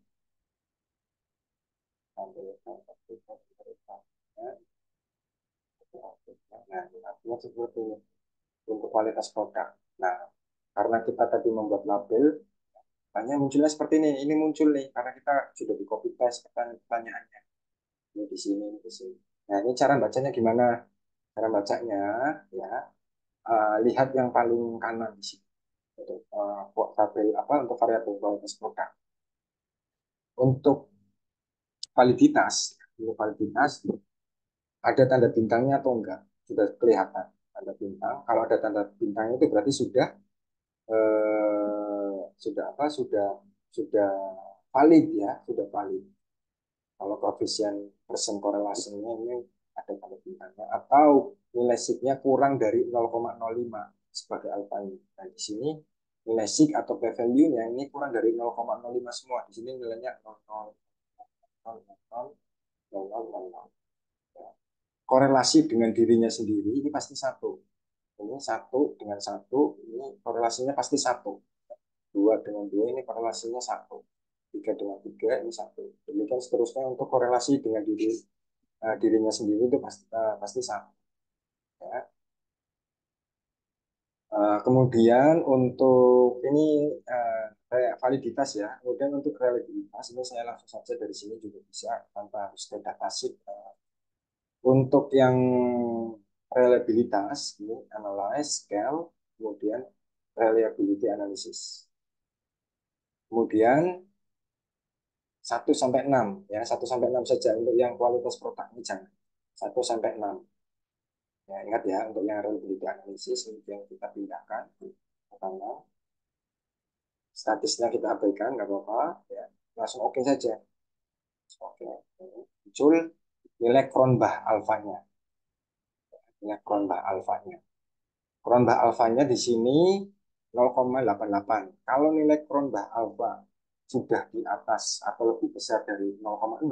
Tampilkan outputnya. Nah, artinya seperti ini untuk kualitas produk. Nah, karena kita tadi membuat label, hanya munculnya seperti ini. Ini muncul nih karena kita sudah di copy paste pertanyaannya. Ini di sini, ini di sini. Nah, ini cara bacanya gimana? Cara bacanya ya, lihat yang paling kanan di sini. untuk variabel apa untuk variabel kualitas produk. Untuk validitas ada tanda bintangnya atau enggak? Sudah kelihatan tanda bintang. Kalau ada tanda bintang itu berarti sudah apa? Sudah valid ya, sudah valid. Kalau koefisien persen korelasinya ini ada tanda bintangnya atau nilai signya kurang dari 0,05 sebagai alfa ini. Nah, di sini nilai sig atau p-value-nya ini kurang dari 0,05 semua. Di sini nilainya 0,00000000. Korelasi dengan dirinya sendiri ini pasti satu. Ini satu dengan satu, ini korelasinya pasti satu. Dua dengan dua ini korelasinya satu. Tiga dengan tiga ini satu. Demikian seterusnya untuk korelasi dengan dirinya sendiri itu pasti satu. Ya. Kemudian untuk ini validitas ya. Kemudian untuk reliabilitas ini saya langsung saja dari sini juga bisa tanpa harus ke datasheet. Untuk yang reliabilitas ini analyze, scale, kemudian reliability analysis. Kemudian 1 sampai 6 ya, 1 sampai 6 saja untuk yang kualitas produk ini jangan. 1 sampai 6. Ya, ingat ya untuk yang reliability analysis yang kita pindahkan pertama statisnya kita abaikan nggak apa-apa ya, langsung oke saja. Oke, muncul nilai Cronbach alfanya. Nilai Cronbach alfanya. Cronbach alfanya di sini 0,88. Kalau nilai Cronbach alfa sudah di atas atau lebih besar dari 0,6,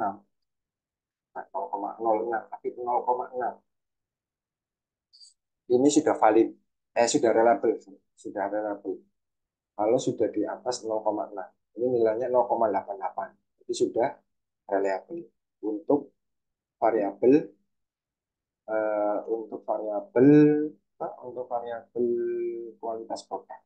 0,06 tapi 0,6 ini sudah valid, sudah reliable, sudah reliable. Kalau sudah di atas 0,6, ini nilainya 0,88, itu sudah reliable. Untuk variabel untuk variabel kualitas produk.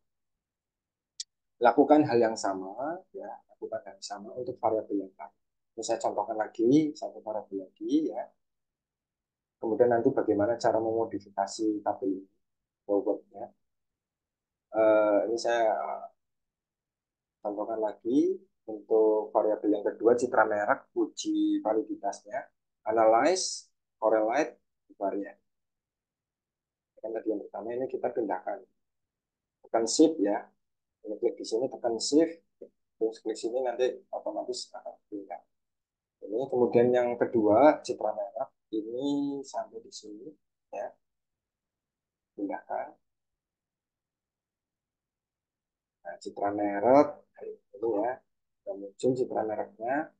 Lakukan hal yang sama ya, lakukan hal yang sama untuk variabel yang lain. Ini saya contohkan lagi satu variabel lagi ya. Kemudian nanti bagaimana cara memodifikasi tabel ini, bobotnya. Ini saya contohkan lagi untuk variabel yang kedua, citra merek, uji validitasnya, analyze, correlate, variant. Kan tadi yang pertama ini kita pindahkan, tekan shift ya, ini klik di sini tekan shift, terus klik sini nanti otomatis akan pindah. Ini kemudian yang kedua citra merek ini sampai di sini ya, pindahkan. Nah, citra merek ini ya, dan muncul citra mereknya.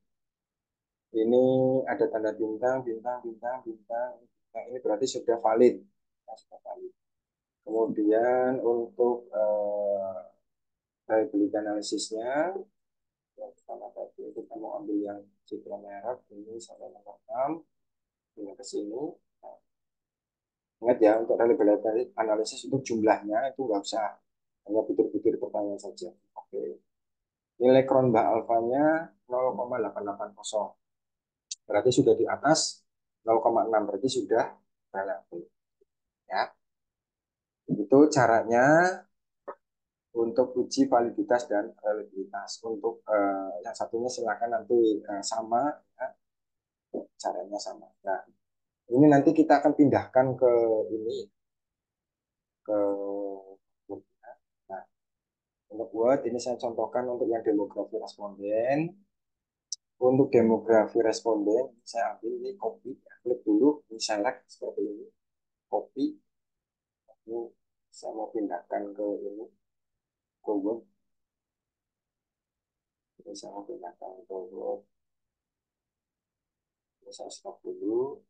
Ini ada tanda bintang, bintang, bintang, bintang. Nah, ini berarti sudah valid. Nah, sudah valid. Kemudian untuk reliability analisisnya, yang pertama tadi kita mau ambil yang citra merek ini sampai nomor 6, ini ke sini. Nah, ingat ya untuk reliability analisis untuk jumlahnya itu nggak usah, hanya butir-butir pertanyaan saja. Oke. Nilai Cronbach alfanya 0,880. Berarti sudah di atas 0,6, berarti sudah reliable. Ya. Itu caranya untuk uji validitas dan reliabilitas. Untuk yang satunya silakan nanti sama, ya, caranya sama. Nah, ini nanti kita akan pindahkan ke ini, ke Word. Nah, untuk Word ini saya contohkan untuk yang demografi responden. Untuk demografi responden, saya ambil ini copy, klik dulu, ini select seperti ini, copy. Ini saya mau pindahkan ke ini, ke Word. Ini saya mau pindahkan ke Word. Ini saya stop dulu,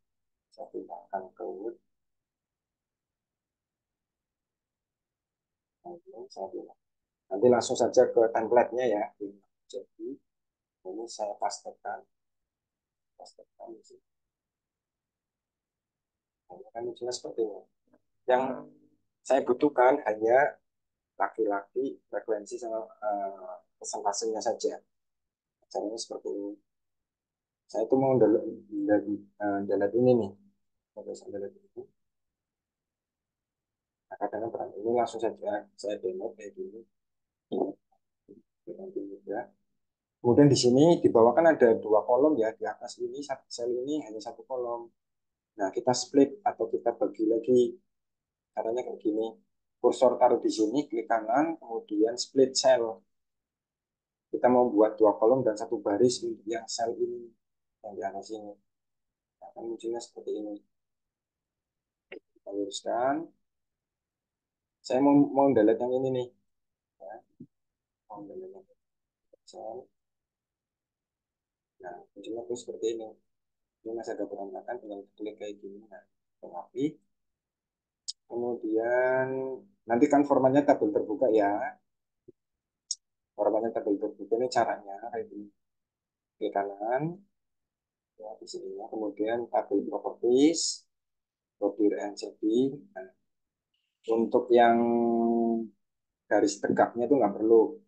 saya pindahkan ke Word. Nanti langsung saja ke template-nya ya. Jadi ini saya pastekan di sini. Ini kan jelas seperti ini. Yang saya butuhkan hanya laki-laki, frekuensi sama persentasenya saja. Caranya seperti ini. Saya itu mau download ini nih. Download ini. Nah, kadang-kadang ini langsung saja saya download kayak gini. Kemudian di sini di bawah kan ada dua kolom ya, di atas ini satu sel ini hanya satu kolom. Nah, kita split atau kita bagi lagi caranya kayak gini. Kursor taruh di sini, klik kanan, kemudian split cell. Kita mau buat dua kolom dan satu baris untuk yang sel ini, yang di atas ini. Nah, akan munculnya seperti ini. Kita luruskan. Saya mau delete yang ini nih. Ya, mau delete yang cell. Nah, munculnya tuh seperti ini. Ini masih ada berantakan, tinggal klik kayak gini. Nah, rapi. Kemudian nanti kan formatnya tabel terbuka ya. Formatnya tabel terbuka ini caranya kayak gini. Klik kanan, ya di sini ya. Kemudian tabel properties, border and shading. Nah, untuk yang garis tegaknya itu nggak perlu.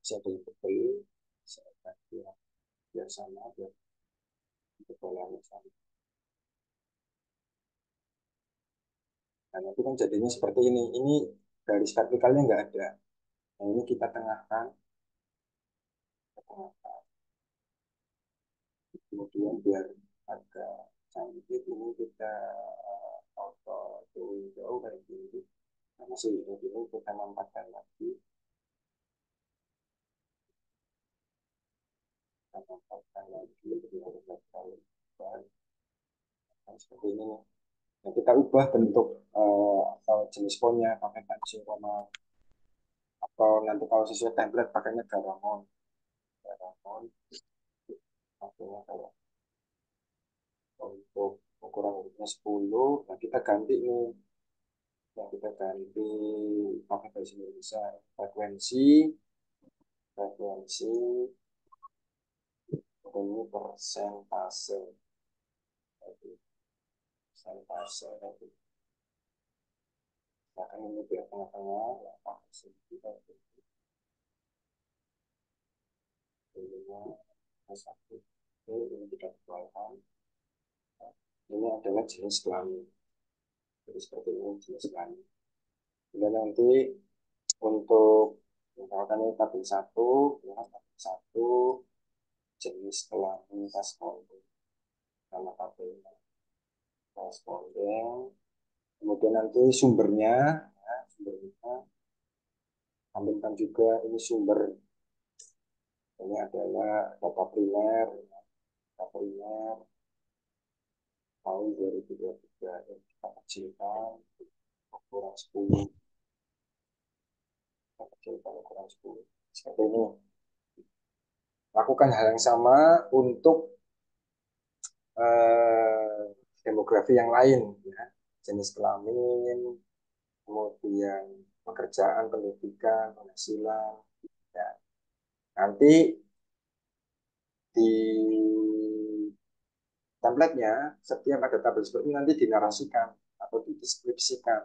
Shading tebel, saya ganti ya, biar sama, biar ketebalannya sama. Nah, nanti kan jadinya seperti ini. Ini garis vertikalnya nggak ada. Nah, ini kita tengahkan, kita tengahkan. Kemudian biar agak cantik ini kita auto to window kayak gini. Nah, masih ini kita nampakkan lagi, kita nampakkan lagi biar terlalu baik. Nah, seperti ini. Nah, kita ubah bentuk atau jenis fontnya pakai Times Roman, atau nanti kalau sesuai template pakainya Garamond. Garamond pakainya kalau untuk ukuran hurufnya 10. Nah, kita ganti nih. Nah, kita ganti pakai bahasa Indonesia. Frekuensi ini persentase. Persentase. Nah, kan ini di tengah-tengah. Ya, pakai sedikit. Dulunya satu. Oke, ini kita keluarkan. Ini adalah jenis kelamin. Jadi seperti ini jenis kelamin. Dan nanti untuk misalkan ini tabel satu, ya, tabel satu jenis kelamin responden, nama tabelnya responden. Kemudian nanti sumbernya, ya, sumbernya ambilkan juga ini sumber, ini adalah data primer, ya, data primer tahun 2023 yang kita kecilkan ukuran 10, kita kecilkan ukuran 10 seperti ini. Lakukan hal yang sama untuk eh, demografi yang lain, ya. Jenis kelamin, kemudian pekerjaan, pendidikan, penghasilan. Ya. Nanti di template-nya, setiap ada tabel seperti ini nanti dinarasikan atau dideskripsikan,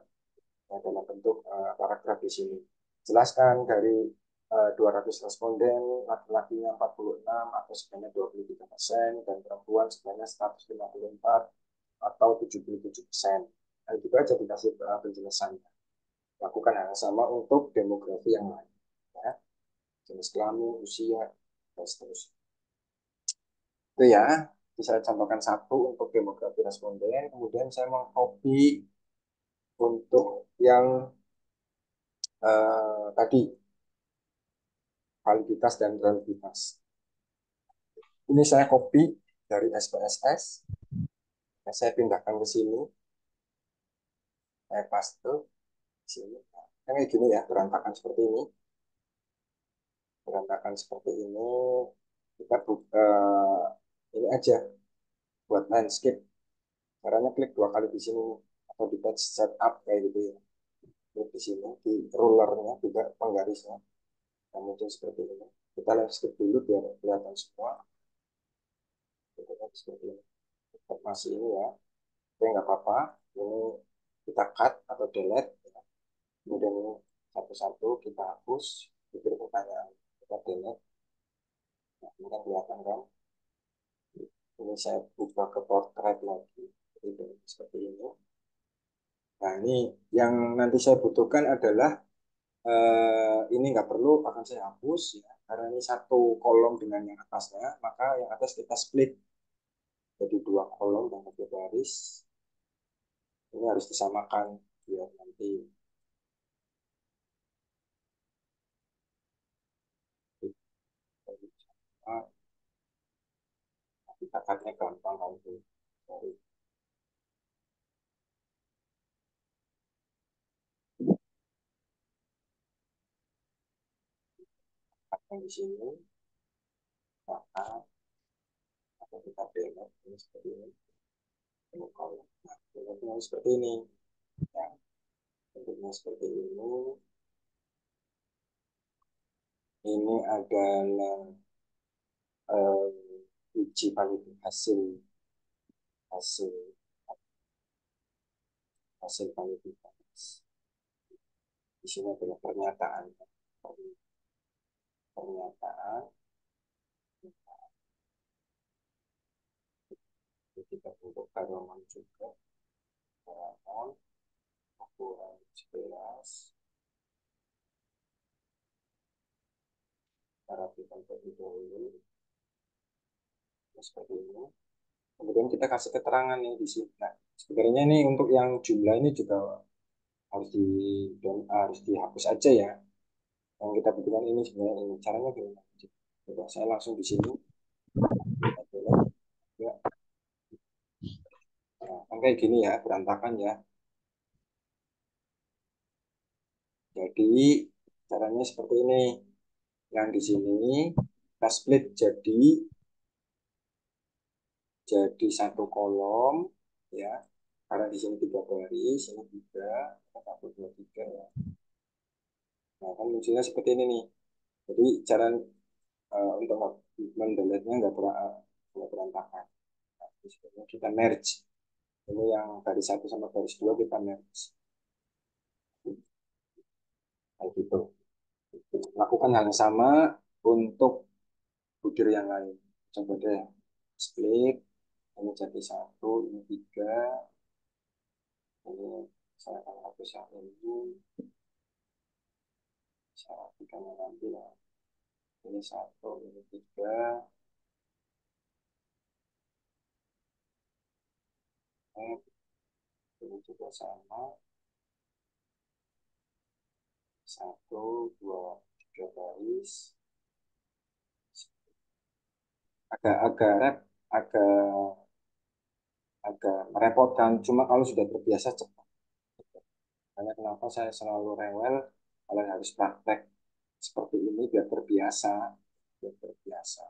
ya, dalam bentuk paragraf di sini. Jelaskan dari 200 responden, laki-lakinya 46 atau sebanyak 23% dan perempuan sebanyak 154 atau 77%. Nah, itu aja dikasih penjelasannya. Lakukan hal yang sama untuk demografi yang lain. Ya. Jenis kelamin, usia, dan seterusnya. Itu ya, bisa saya contohkan satu untuk demografi responden. Kemudian saya mau copy untuk yang tadi, validitas dan relativitas. Ini saya copy dari SPSS. Nah, saya pindahkan ke sini. Saya paste di sini. Nah, kayak gini ya, berantakan seperti ini. Berantakan seperti ini. Kita buka ini aja buat landscape. Caranya klik dua kali di sini atau di page setup kayak gitu ya. Klik di sini di rulernya juga penggarisnya. Nah, muncul seperti ini. Kita landscape dulu biar kelihatan semua. Kita seperti ini. Tetap masih ini ya. Oke, nggak apa-apa. Ini kita cut atau delete. Ya. Kemudian ini satu-satu kita hapus. Fitur pertanyaan kita delete. Nah, ini kan kelihatan kan. Ini saya ubah ke portrait lagi. Jadi seperti ini. Nah, ini yang nanti saya butuhkan adalah ini nggak perlu akan saya hapus ya, karena ini satu kolom dengan yang atasnya, maka yang atas kita split jadi dua kolom dan satu baris. Ini harus disamakan biar nanti akadnya gampang kalau itu dari akadnya di sini, maka atau kita belok ini seperti ini. Ini kolom. Nah, bentuknya seperti ini. Ya, bentuknya seperti ini. Ini adalah eh, uji validasi hasil hasil hasil validitas. Di sini adalah pernyataan. Pernyataan kita untuk karyawan juga. Karyawan ukuran 11. Cara kita terlebih dahulu seperti ini. Kemudian kita kasih keterangan nih di sini. Nah, sebenarnya ini untuk yang jumlah ini juga harus dihapus aja ya. Yang kita butuhkan ini sebenarnya ini caranya gimana? Coba saya langsung di sini. Ya, nah, kan kayak gini ya, berantakan ya. Jadi caranya seperti ini. Yang di sini kita split jadi satu kolom ya. Karena di sini tiga baris, ini tiga, satu dua tiga ya. Nah kan munculnya seperti ini nih. Jadi cara untuk mendelete-nya nggak berantakan. Nah, kita merge. Ini yang baris satu sama baris dua kita merge. Kayak gitu. Lakukan hal yang sama untuk butir yang lain. Coba deh split. Ini jadi satu, ini tiga. Ini saya akan hapus yang ini. Saya rapikan nanti ya. Ini satu, ini tiga. Ini juga sama. Satu, dua, tiga baris. Agak-agak agak agak merepotkan. Cuma kalau sudah terbiasa cepat. Makanya kenapa saya selalu rewel kalau harus praktek seperti ini biar terbiasa, biar terbiasa.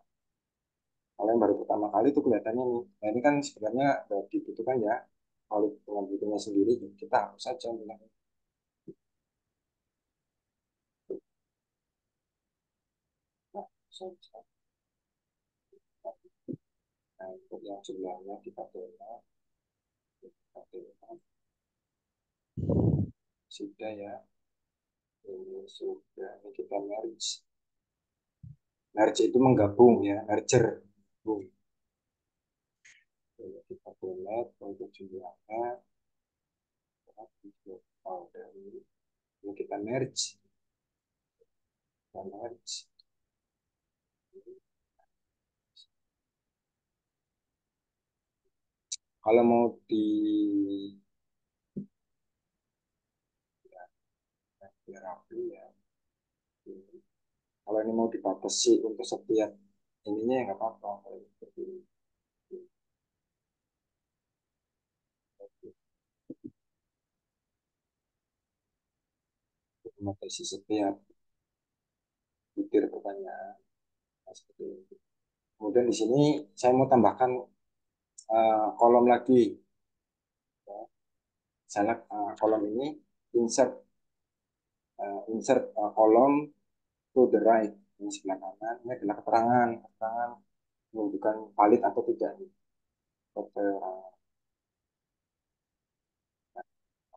Kalau yang baru pertama kali itu kelihatannya nih, nah ini kan sebenarnya dibutuhkan ya. Kalau dengan butuhnya sendiri kita hapus saja. Nah, nah, untuk yang jumlahnya kita tengok, kita tengok. Sudah ya, ini sudah, ini kita merge. Merge itu menggabung ya, merger. Jadi kita delete untuk jumlahnya. Oh, dari ini kita merge. Kita merge. Kalau mau di ya, rapi ya. Kalau ini mau dibatasi untuk setiap ininya ya nggak apa-apa. Kalau seperti ini. Dibatasi setiap butir pertanyaan. Nah, seperti itu. Kemudian di sini saya mau tambahkan kolom lagi. Ya. Select kolom ini, insert kolom to the right. Ini sebelah kanan. Ini adalah keterangan menunjukkan valid atau tidak. Keterangan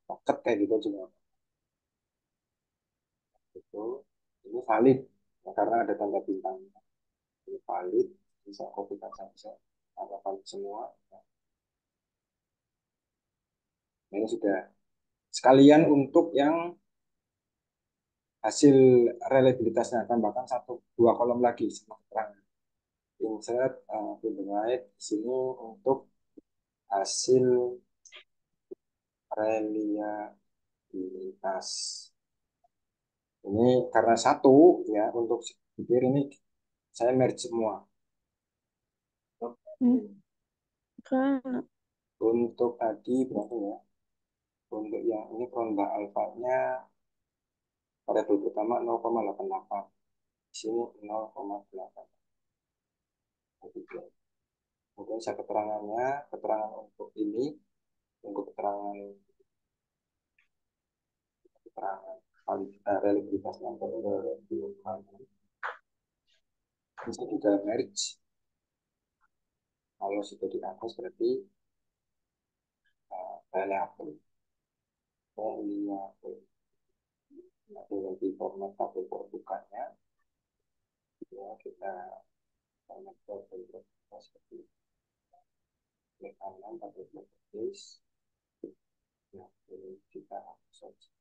paket kayak gitu juga. Itu ini valid ya, karena ada tanda bintangnya. Ini valid, bisa kopikan saja. Ada valid semua. Nah, ini sudah. Sekalian untuk yang hasil reliabilitasnya tambahkan satu dua kolom lagi sama keterangan. Insert to the right di sini untuk hasil reliabilitas. Ini karena satu ya untuk supir ini saya merge semua. Kan. Untuk tadi berapa ya? Untuk yang ini ronda alfanya pada dulu pertama 0,88. Di sini 0,8. Kemudian saya keterangannya, keterangan untuk ini, untuk keterangan reliabilitas yang bisa juga merge. Kalau sudah dihapus berarti reliable. Reliable. Nanti nanti format tabel bukannya, ya kita format tabel seperti klik kanan tabel tulis, ya kita hapus saja.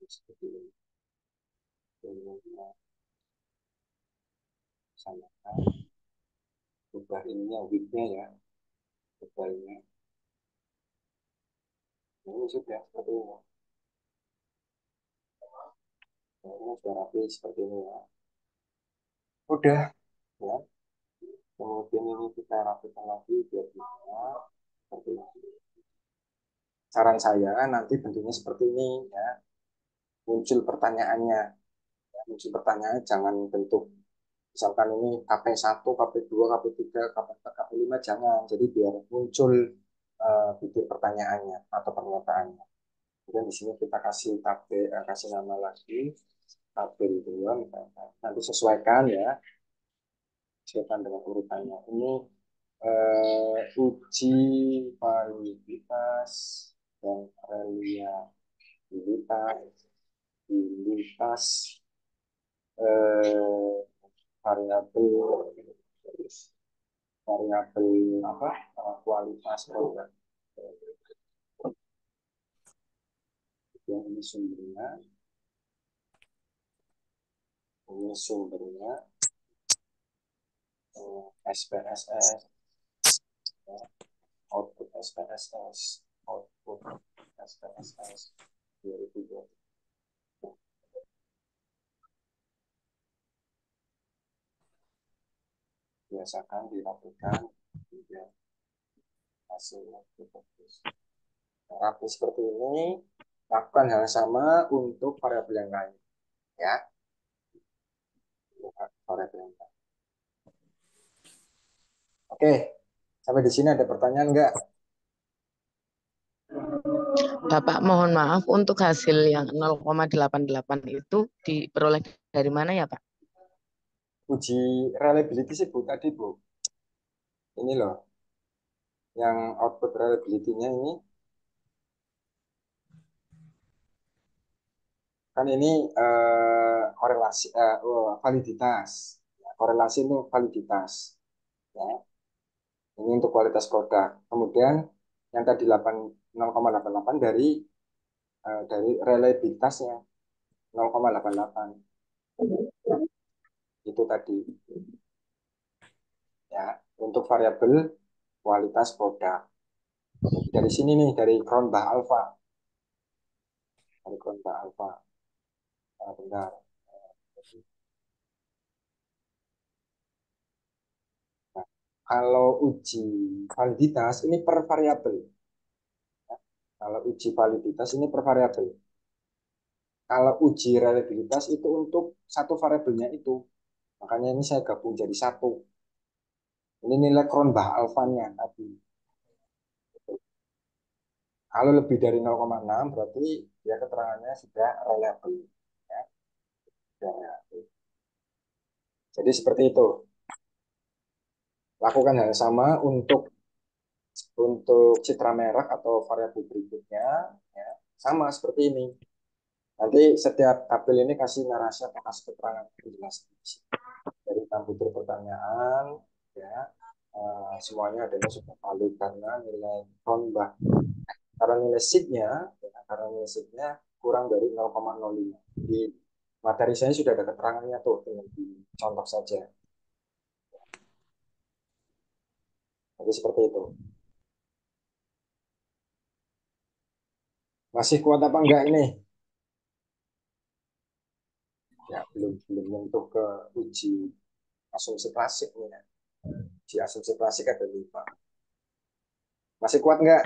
Seperti ini. Samakan ubah ininya widthnya ya, tebalnya ini sudah seperti ini. Nah, ini sudah rapi seperti ini ya, udah ya. Kemudian ini kita rapikan lagi biar bisa seperti ini. Saran saya nanti bentuknya seperti ini ya, muncul pertanyaannya ya, muncul pertanyaannya jangan bentuk misalkan ini KP1, KP2, KP3, KP4, KP5 jangan, jadi biar muncul bibir pertanyaannya atau pernyataannya. Kemudian di sini kita kasih tabel, kasih nama lagi tabel 2 misalkan. Nanti sesuaikan ya, sesuaikan dengan urutannya. Ini uji validitas dan reliabilitas eh, variabel variabel apa kualitas produk. Yang ini sumbernya SPSS ya, output SPSS output SPSS 2020. Biasakan dilakukan juga hasilnya bagus. Rapi seperti ini, lakukan hal yang sama untuk variabel yang lain ya, variabel yang lain. Oke, sampai di sini ada pertanyaan enggak? Bapak, mohon maaf, untuk hasil yang 0,88 itu diperoleh dari mana ya, Pak? Uji reliability sih Bu tadi Bu. Ini loh, yang output reliability-nya ini kan ini korelasi validitas. Ya, korelasi itu validitas. Ya. Ini untuk kualitas produk. Kemudian yang tadi 0,88 dari reliabilitasnya 0,88 itu tadi ya untuk variabel kualitas produk. Jadi dari sini nih dari Cronbach Alpha, dari Cronbach Alpha. Bentar. Nah, kalau uji validitas ini per variabel. Ya. Kalau uji validitas ini per variabel. Kalau uji reliabilitas itu untuk satu variabelnya itu. Makanya ini saya gabung jadi satu. Ini nilai Cronbach alfanya tadi. Kalau lebih dari 0,6 berarti dia keterangannya sudah reliable. Ya. Jadi seperti itu. Lakukan hal yang sama untuk citra merek atau variabel berikutnya. Ya. Sama seperti ini. Nanti setiap tabel ini kasih narasi atau kasih keterangan penjelasan dari butir pertanyaan, ya, semuanya adalah sudah valid karena nilai Cronbach, karena nilai seednya, karena nilai seednya kurang dari 0,05. Di materi saya sudah ada keterangannya tuh, tinggal contoh saja. Jadi seperti itu. Masih kuat apa enggak ini? Ya, belum menyentuh ke uji asumsi klasik nih ya. Uji asumsi klasik ada 5. Masih kuat enggak?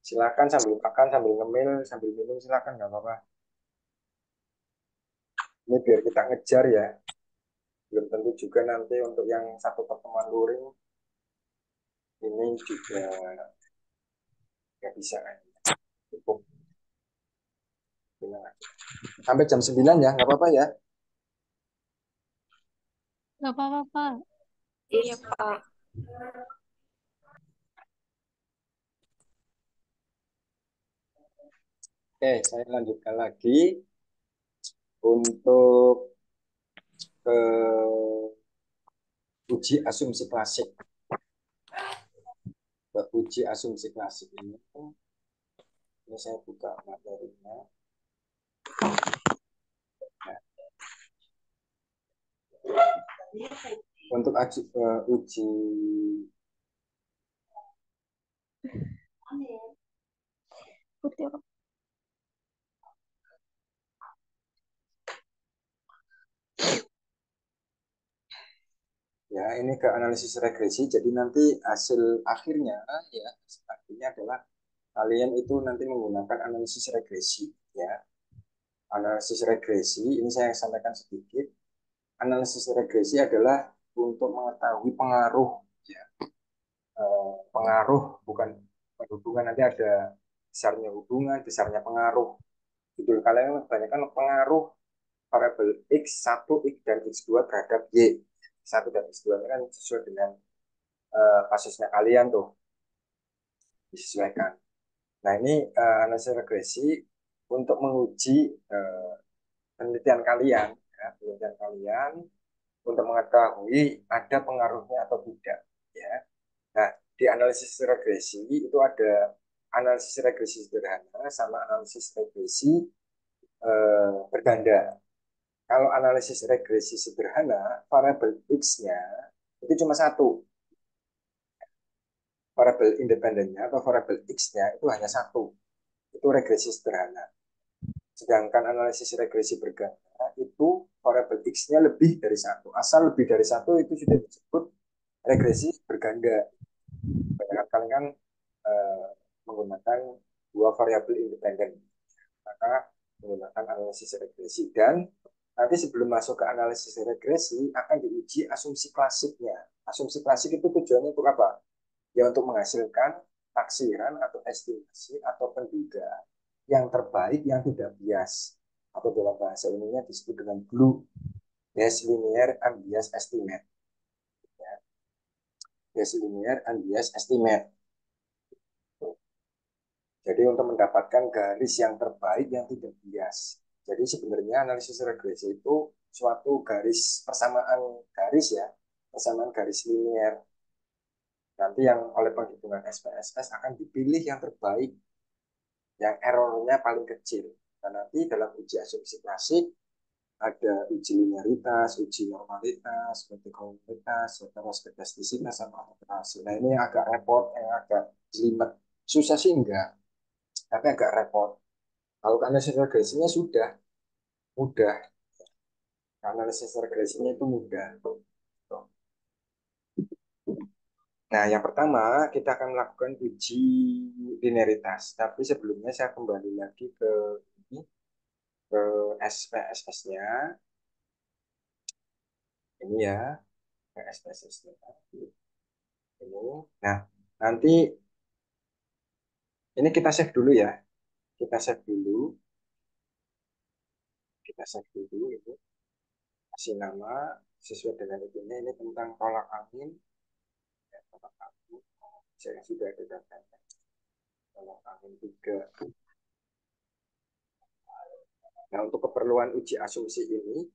Silakan sambil makan, sambil ngemil, sambil minum, silakan nggak apa-apa. Ini biar kita ngejar ya. Belum tentu juga nanti untuk yang satu pertemuan luring ini juga nggak bisa kan. Cukup. Sampai jam 9 ya, nggak apa-apa ya. Gak apa-apa, Pak. Iya, Pak. Oke, saya lanjutkan lagi untuk ke uji asumsi klasik. Ke uji asumsi klasik ini saya buka materinya. Nah, untuk uji Putih apa? ya, ini ke analisis regresi. Jadi nanti hasil akhirnya ya, hasil akhirnya adalah kalian itu nanti menggunakan analisis regresi ya. Analisis regresi ini saya sampaikan sedikit. Analisis regresi adalah untuk mengetahui pengaruh ya. Pengaruh bukan hubungan, nanti ada besarnya hubungan, besarnya pengaruh. Judul kalian kebanyakan pengaruh variabel X1, X dan X2 terhadap Y. X1 dan X2 ini kan sesuai dengan kasusnya kalian tuh, disesuaikan. Nah, ini analisis regresi untuk menguji penelitian kalian, ya, penelitian kalian untuk mengetahui ada pengaruhnya atau tidak. Ya. Nah, di analisis regresi itu ada analisis regresi sederhana sama analisis regresi berganda. Kalau analisis regresi sederhana, variabel X-nya itu cuma satu. Variabel independennya atau variabel X-nya itu hanya satu. Itu regresi sederhana. Sedangkan analisis regresi berganda itu variabel X-nya lebih dari satu. Asal lebih dari satu itu sudah disebut regresi berganda. Banyak kali kan menggunakan dua variabel independen. Maka menggunakan analisis regresi. Dan nanti sebelum masuk ke analisis regresi akan diuji asumsi klasiknya. Asumsi klasik itu tujuannya untuk apa? Ya untuk menghasilkan taksiran atau estimasi atau penduga yang terbaik yang tidak bias, atau dalam bahasa ininya disebut dengan BLUE, Bayes Linear Unbiased Estimate. Ya. Bayes Linear Unbiased Estimate. Jadi untuk mendapatkan garis yang terbaik yang tidak bias. Jadi sebenarnya analisis regresi itu suatu garis persamaan garis ya, persamaan garis linear. Nanti yang oleh penghitungan SPSS akan dipilih yang terbaik, yang errornya paling kecil. Dan nanti dalam uji asumsi klasik ada uji linearitas, uji normalitas, vertikalitas, terus kedastisitas sama operasi. Nah ini yang agak repot, yang agak jelimet. Susah sih enggak, tapi agak repot. Kalau analisis regresinya sudah mudah, analisis regresinya itu mudah. Nah, yang pertama kita akan melakukan uji linearitas. Tapi sebelumnya saya kembali lagi ke ini, ke SPSS-nya. Ini ya, ke SPSS-nya. Ini. Nah, nanti ini kita save dulu ya. Kita save dulu. Kita save dulu itu. Kasih nama sesuai dengan itunya. Ini tentang tolak angin. Ya, tolak angin. Saya sudah ada datanya. Tolak angin 3. Nah, untuk keperluan uji asumsi ini,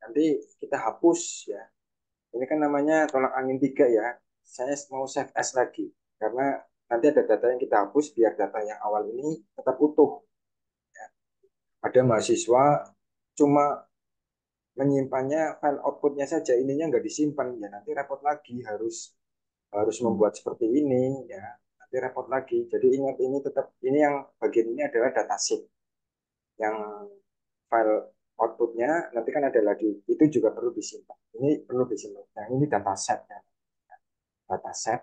nanti kita hapus ya. Ini kan namanya tolak angin 3 ya. Saya mau save as lagi. Karena nanti ada data yang kita hapus biar data yang awal ini tetap utuh. Ada mahasiswa cuma menyimpannya file outputnya saja, ininya nggak disimpan. Ya nanti repot lagi, harus harus membuat seperti ini ya. Nanti repot lagi. Jadi ingat ini tetap, ini yang bagian ini adalah datasheet. Yang file outputnya nanti kan ada lagi, itu juga perlu disimpan. Ini perlu disimpan. Yang ini dataset ya. Dataset.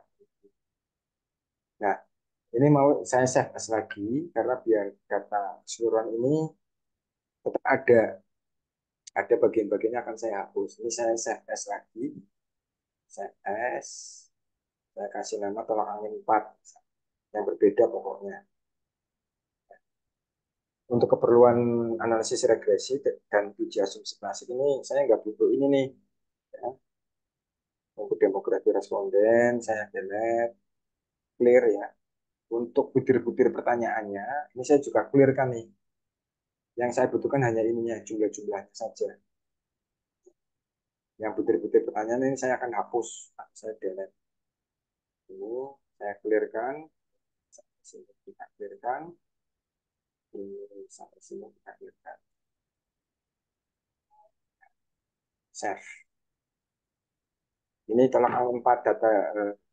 Nah, ini mau saya save as lagi karena biar data keseluruhan ini tetap ada bagian-bagiannya akan saya hapus. Ini saya save as lagi, save as, saya kasih nama tolak angin 4 yang berbeda pokoknya. Untuk keperluan analisis regresi dan uji asumsi klasik ini saya nggak butuh ini nih. Ya. Untuk demografi responden saya delete, clear ya. Untuk butir-butir pertanyaannya ini saya juga clear kan nih. Yang saya butuhkan hanya ininya, jumlah-jumlahnya saja. Yang butir-butir pertanyaan ini saya akan hapus, saya delete. Ini saya clearkan, sampai sini kita clearkan, ini sampai sini kita clearkan. Save. Ini tolak angin 4 data.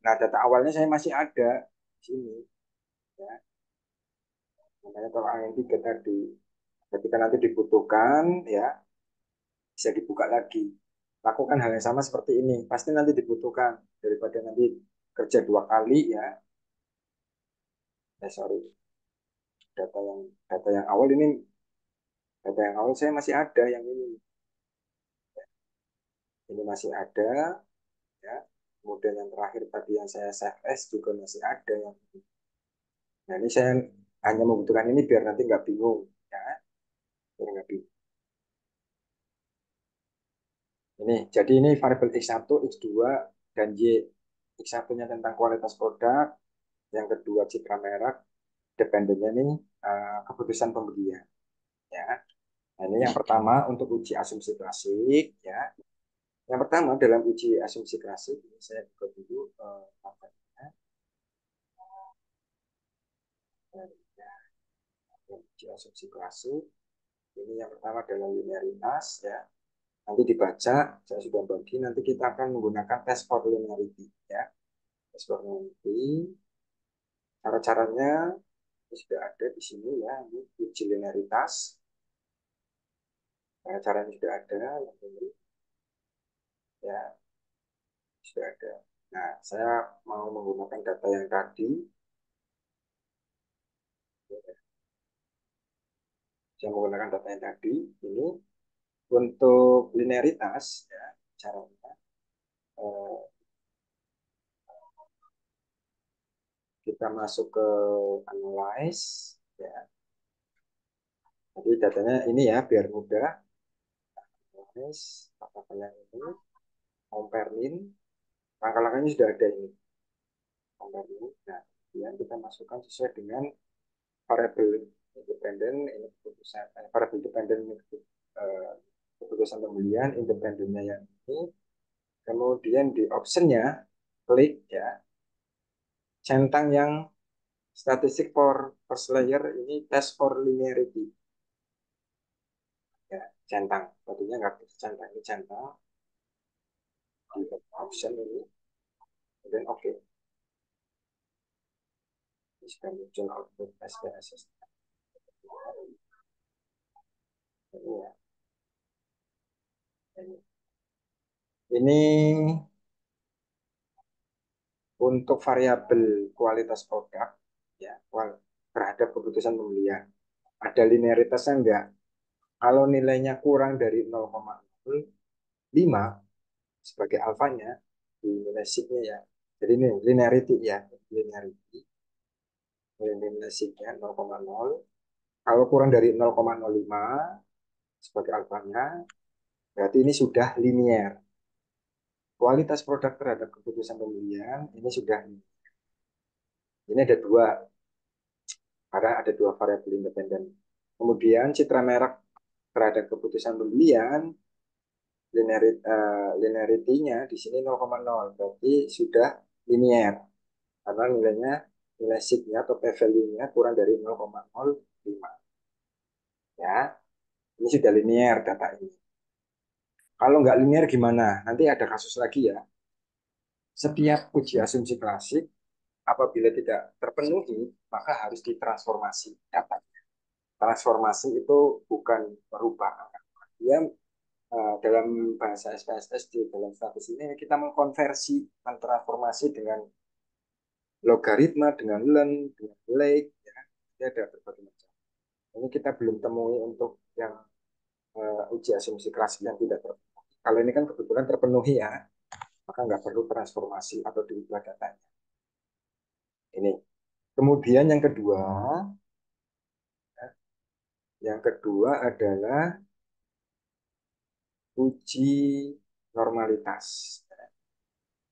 Nah, data awalnya saya masih ada di sini. Ya. Makanya tolak angin 3 tadi. Ketika nanti dibutuhkan, ya bisa dibuka lagi. Lakukan hal yang sama seperti ini. Pasti nanti dibutuhkan. Daripada nanti kerja 2 kali, ya. Sorry. Data yang awal ini, data yang awal saya masih ada yang ini. Ini masih ada, ya. Kemudian yang terakhir tadi yang saya save as juga masih ada yang ini. Nah, ini saya hanya membutuhkan ini biar nanti nggak bingung, ya. Biar nggak bingung. Ini, jadi ini variabel X1, X2, dan Y. X1-nya tentang kualitas produk, yang kedua citra merek, dependennya nih keputusan pembelian. Ya. Nah, ini yang pertama untuk uji asumsi klasik. Ya. Yang pertama dalam uji asumsi klasik, ini saya buka dulu tabelnya. Uji asumsi klasik. Ini yang pertama adalah linearitas. Ya. Nanti dibaca, saya sudah bagi, nanti kita akan menggunakan test for linearity. Ya. Test for linearity. Cara-caranya ini sudah ada di sini ya, ini uji linearitas. Cara-caranya sudah ada, yang ini ya sudah ada. Nah, saya mau menggunakan data yang tadi. Saya menggunakan data yang tadi ini untuk linearitas ya caranya eh, kita masuk ke analyze ya. Jadi datanya ini ya biar mudah. Analyze apakah yang ini compare min, langkah-langkahnya sudah ada ini. Compare min. Nah, kemudian kita masukkan sesuai dengan variabel independen ini keputusan variabel independen keputusan pembelian independennya yang ini, kemudian di optionnya klik ya centang yang statistik for first layer ini test for linearity ya centang tadinya nggak centang ini centang di option ini kemudian oke ini sudah muncul output SPSS ini ya ini untuk variabel kualitas produk ya terhadap keputusan pembelian ada linearitasnya enggak. Kalau nilainya kurang dari 0,05 sebagai alfanya di nilai signya ya. Jadi ini linearity ya, linearity. Nilai signya 0,0. Kalau kurang dari 0,05 sebagai alfanya, berarti ini sudah linear. Kualitas produk terhadap keputusan pembelian ini sudah ini ada dua, karena ada dua variabel independen. Kemudian citra merek terhadap keputusan pembelian linearity-nya di sini 0,0, berarti sudah linear karena nilai sigma atau p-value-nya kurang dari 0,05 ya. Ini sudah linear data ini. Kalau nggak linear gimana? Nanti ada kasus lagi ya. Setiap uji asumsi klasik apabila tidak terpenuhi maka harus ditransformasi data. Transformasi itu bukan merubah angka. Dia dalam bahasa SPSS di dalam status ini kita mengkonversi, mentransformasi dengan logaritma, dengan len, dengan lake, ya. Jadi ada berbagai macam. Ini kita belum temui untuk yang uji asumsi klasik yang tidak terpenuhi. Kalau ini kan kebetulan terpenuhi ya, maka nggak perlu transformasi atau diubah datanya. Ini. Kemudian yang kedua adalah uji normalitas.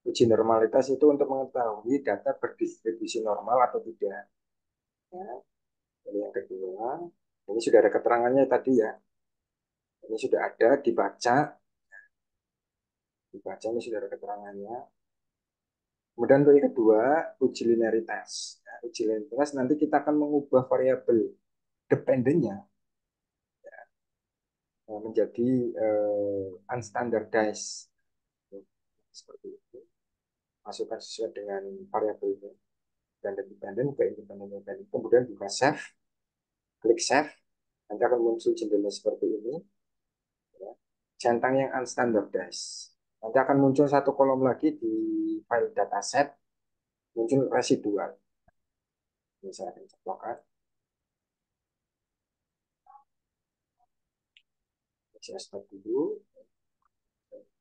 Uji normalitas itu untuk mengetahui data berdistribusi normal atau tidak. Ya, ini yang kedua. Ini sudah ada keterangannya tadi ya. Ini sudah ada dibaca. Dibaca ini sudah ada keterangannya. Kemudian untuk yang kedua, uji linearitas. Ya, uji linearitas nanti kita akan mengubah variabel dependennya menjadi unstandardized. Seperti itu. Masukkan sesuai dengan variabelnya. Dan dependen ke independen. Kemudian buka save. Klik save. Nanti akan muncul jendela seperti ini. Ya. Centang yang unstandardized. Nanti akan muncul satu kolom lagi di file dataset. Muncul residual. Ini saya akan coba. Saya stop dulu.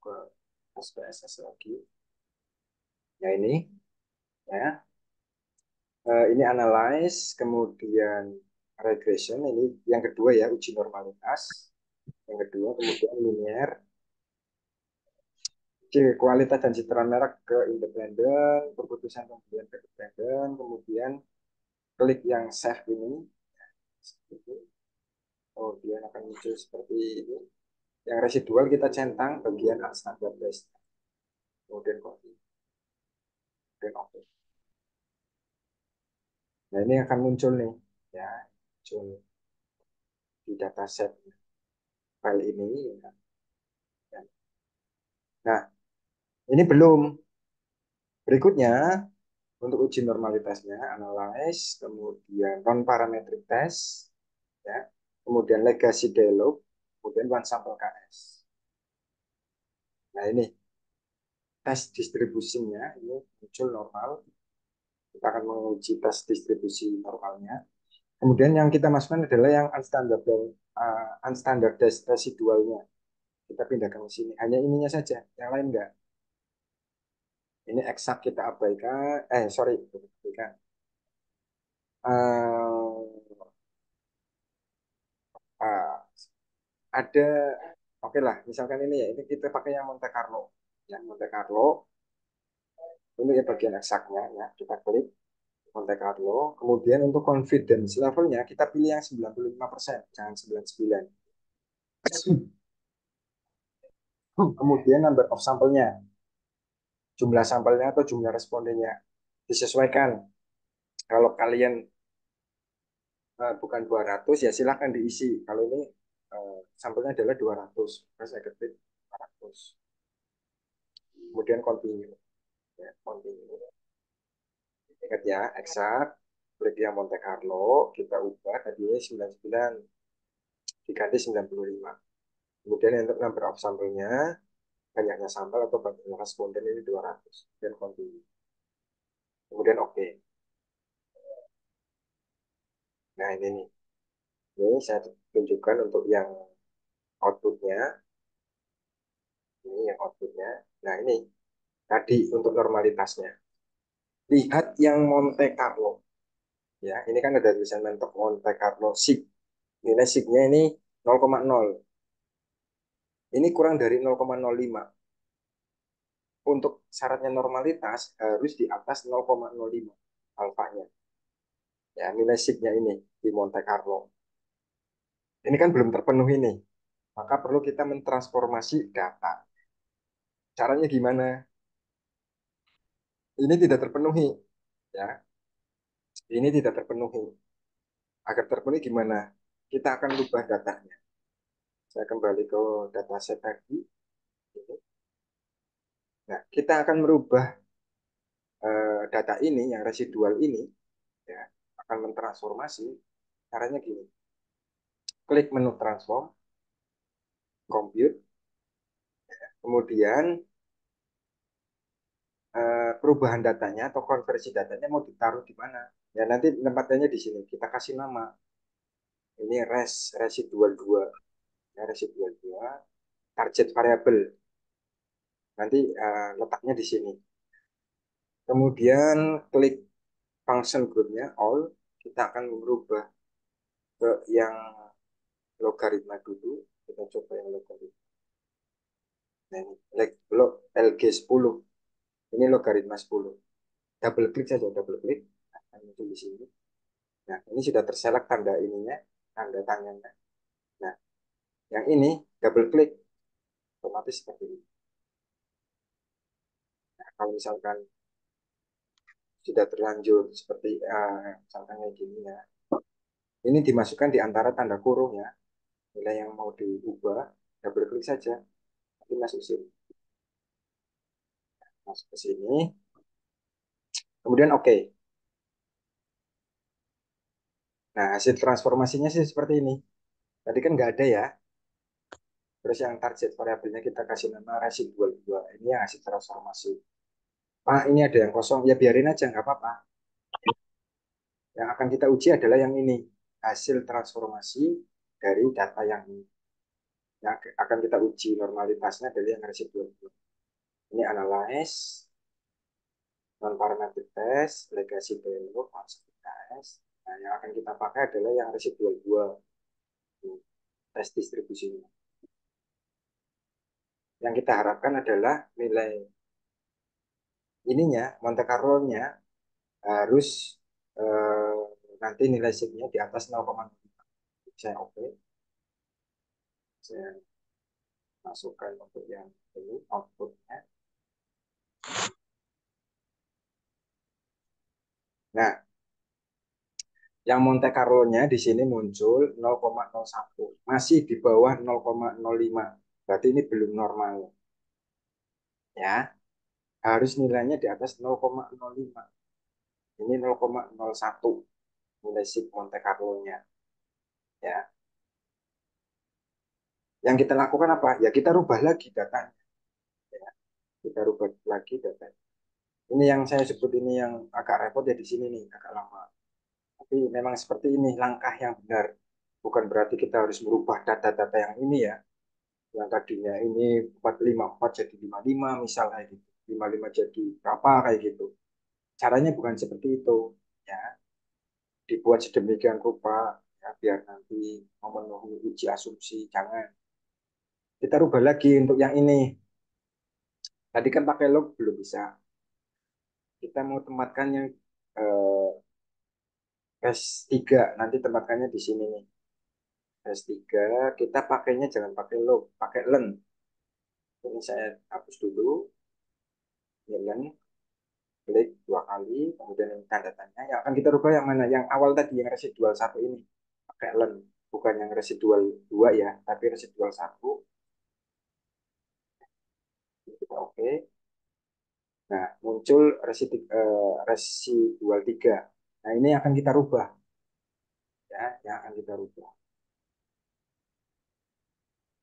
Ke SPSS lagi. Ya ini. Ya. Ini analyze. Kemudian regression. Ini yang kedua ya. Uji normalitas. Yang kedua. Kemudian linear. Kualitas dan citra merek ke independen, keputusan kemudian ke independen, kemudian klik yang save ini, kemudian akan muncul seperti ini. Yang residual kita centang bagian standar base, kemudian copy, kemudian oke. Nah ini akan muncul nih, ya, muncul di dataset file ini. Ya. Nah ini belum. Berikutnya untuk uji normalitasnya, analyze, kemudian non-parametric test, ya, kemudian legacy dialog, kemudian one sample KS. Nah ini tes distribusinya ini muncul normal. Kita akan menguji tes distribusi normalnya. Kemudian yang kita masukkan adalah yang unstandardized residualnya. Kita pindahkan ke sini. Hanya ininya saja, yang lain enggak. Ini eksak kita abaikan. Sorry, abaikan. Ada oke lah, misalkan ini ya, ini kita pakai yang Monte Carlo. Yang Monte Carlo, ini ya bagian eksaknya ya, kita klik Monte Carlo. Kemudian untuk confidence levelnya kita pilih yang 95%, jangan 99. Kemudian number of sampelnya, jumlah sampelnya atau jumlah respondennya disesuaikan. Kalau kalian bukan 200 ya silahkan diisi. Kalau ini sampelnya adalah 200, saya ketik 200. Kemudian continue. Ya, continue. Ingat ya, eksak. Klik yang Monte Carlo, kita ubah tadinya 99, diganti 95. Kemudian untuk number of sampelnya, banyaknya sampel atau banyaknya responden ini 200. Dan continue. Kemudian oke. Okay. Nah ini nih. Ini saya tunjukkan untuk yang outputnya. Ini yang outputnya. Nah ini tadi untuk normalitasnya. Lihat yang Monte Carlo. Ya, ini kan ada tulisan Monte Carlo sig. Nilai signya ini 0,0. Ini kurang dari 0,05. Untuk syaratnya normalitas harus di atas 0,05 alfanya. Ya, nilai signya ini di Monte Carlo. Ini kan belum terpenuhi nih. maka perlu kita mentransformasi data. Caranya gimana? Ini tidak terpenuhi, ya. Ini tidak terpenuhi. Agar terpenuhi gimana? Kita akan rubah datanya. Saya kembali ke dataset tadi. Nah, kita akan merubah data ini, yang residual ini, ya, akan mentransformasi. Caranya gini. Klik menu transform, compute, kemudian perubahan datanya atau konversi datanya mau ditaruh di mana. Ya nanti tempatnya di sini. Kita kasih nama. Ini residual 2. Ya, residual 2. Target variable. Nanti letaknya di sini. Kemudian klik function groupnya all. Kita akan merubah ke yang logaritma dulu. Kita coba yang logaritma. Nah, ini LG10. Ini logaritma 10. Double klik saja, double klik. Nah, muncul di sini. Nah, ini sudah terselect tanda ininya, tanda tangannya. Nah, yang ini double klik, otomatis seperti ini. Nah, kalau misalkan sudah terlanjur seperti misalkan kayak gini ya, ini dimasukkan di antara tanda kurung ya, nilai yang mau diubah, double klik saja, nanti masuk sini, masuk ke sini, kemudian oke. Nah, hasil transformasinya sih seperti ini. Tadi kan nggak ada ya. Terus yang target variabelnya kita kasih nama residual 2. Ini yang hasil transformasi. Pak, ini ada yang kosong. Ya biarin aja, nggak apa-apa. Yang akan kita uji adalah yang ini. Hasil transformasi dari data yang ini. Yang akan kita uji normalitasnya dari yang residual 2. Ini analyze, non-parametric test, legacy payload, quantitative test. Nah, yang akan kita pakai adalah yang residual 2. Tes distribusinya. Yang kita harapkan adalah nilai ininya, Monte Carlo-nya harus eh, nanti nilai sigma di atas 0,5. Saya oke. Saya masukkan untuk yang ini outputnya. Nah, yang Monte Carlo-nya di sini muncul 0,01. Masih di bawah 0,05. Berarti ini belum normal. Ya, harus nilainya di atas 0,05. Ini 0,01 nilai sig Monte Carlo-nya. Ya. Yang kita lakukan apa? Ya kita rubah lagi datanya. Ya. Kita rubah lagi datanya. Ini yang saya sebut ini yang agak repot ya di sini nih, agak lama. Tapi memang seperti ini langkah yang benar. Bukan berarti kita harus merubah data-data yang ini ya. Yang tadinya ini 454 jadi 55 misalnya gitu. 55 jadi berapa kayak gitu. Caranya bukan seperti itu. Ya, dibuat sedemikian rupa ya, biar nanti memenuhi uji asumsi. Jangan. Kita rubah lagi untuk yang ini. Tadi kan pakai log belum bisa. Kita mau tempatkan yang eh, S3. Nanti tempatkannya di sini nih. S3 kita pakainya jangan pakai log, pakai len. Ini saya hapus dulu. Ini len, klik 2 kali, kemudian ini tanda tanya. Yang akan kita rubah yang mana? Yang awal tadi, yang residual 1 ini. Pakai len, bukan yang residual 2 ya, tapi residual 1. Kita oke. Nah, muncul residual 3. Nah, ini akan kita rubah. Ya, yang akan kita rubah.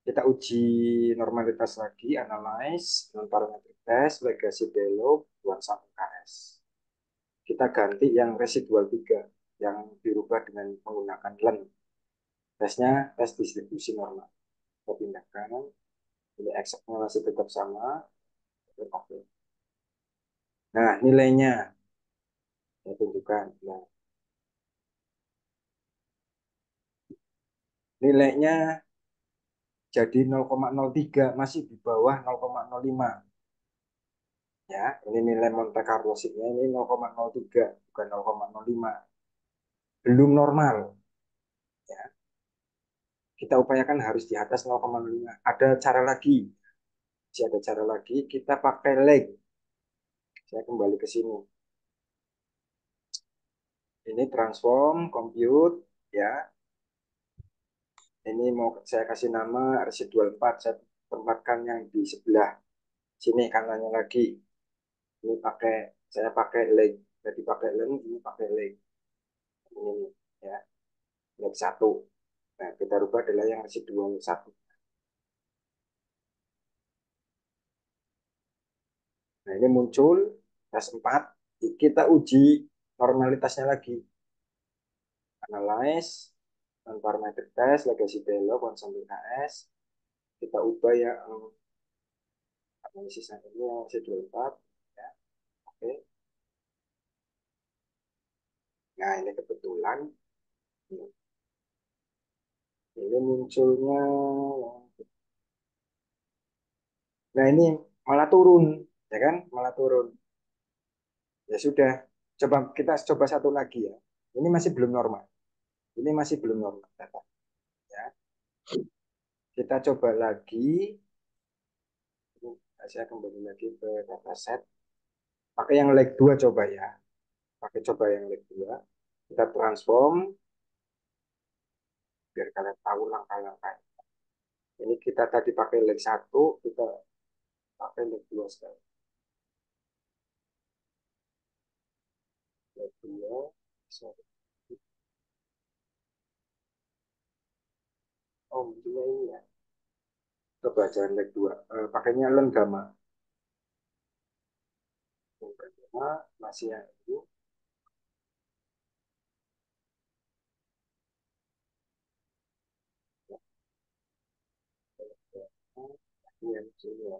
Kita uji normalitas lagi, analyze, non-parametric test, legacy payload, 21 KS. Kita ganti yang residual 3, yang dirubah dengan menggunakan len. Tesnya tes distribusi normal. Kita pindahkan, ini exactnya masih tetap sama. Oke. Nah, nilainya saya tunjukkan. Nah, nilainya jadi 0,03, masih di bawah 0,05. Ya, ini nilai Monte Carlo sigma ini 0,03, bukan 0,05. Belum normal. Ya. kita upayakan harus di atas 0,5. Ada cara lagi. Masih ada cara lagi, kita pakai leg. Saya kembali ke sini. Ini transform, compute, ya. Ini mau saya kasih nama residual 4. Saya tempatkan yang di sebelah sini kanannya lagi. Ini saya pakai leg. Jadi pakai leg, ini pakai leg. Ini, ya. Leg 1. Nah, kita rubah adalah yang residual 1. Nah, ini muncul tes 4. Kita uji normalitasnya lagi. Analyze, non-parametric test, legacy value, konsumsi KS. Kita ubah ya analisisnya ini yang residual 4. Ya. Oke. Nah, ini kebetulan ini munculnya. Nah, ini malah turun, ya kan? Malah turun. Ya sudah, kita coba satu lagi ya. Ini masih belum normal. Ini masih belum normal data. Ya. Kita coba lagi. Saya kembali lagi ke dataset. Pakai yang leg 2 coba ya. Coba yang leg 2. Kita transform biar kalian tahu langkah-langkah. Ini kita tadi pakai leg 1, kita pakai leg 2 sekarang. Leg 2. Sorry. Oh, munculnya ini ya. Coba jangan leg 2. Pakainya len gamma. Masih yang ini.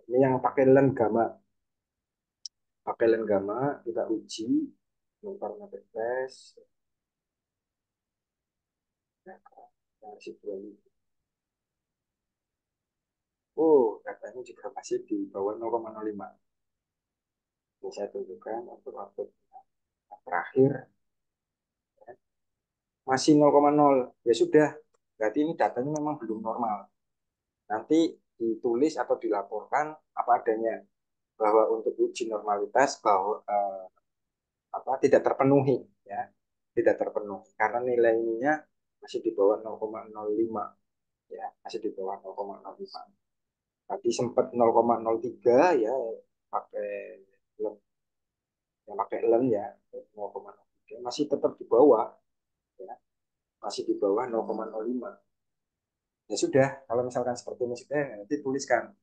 Ini yang pakai len gamma. Pakai len gamma, kita uji. Parameter test. Nah, oh, datanya juga masih di bawah 0,05. Ini saya tunjukkan untuk waktu terakhir. Masih 0,0. Ya sudah, berarti ini datanya memang belum normal. Nanti ditulis atau dilaporkan apa adanya bahwa untuk uji normalitas bahwa tidak terpenuhi, ya, tidak terpenuhi karena nilainya masih di bawah 0,05, ya, masih di bawah 0,05. Tadi sempat 0,03 ya, pakai yang pakai lem ya 0,03 masih tetap di bawah, ya, masih di bawah 0,05. Ya sudah, kalau misalkan seperti ini sudah, nanti tuliskan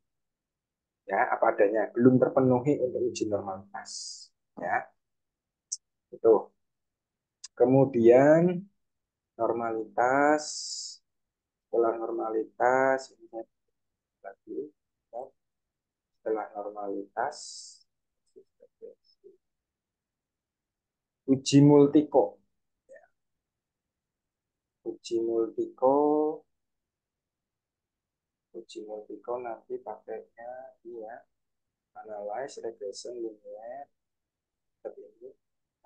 ya apa adanya belum terpenuhi untuk uji normalitas, ya itu. Kemudian normalitas, setelah normalitas ini lagi, ya, setelah normalitas uji multiko, ya. Uji multiko nanti pakainya ini ya, analyze regression linear seperti ini.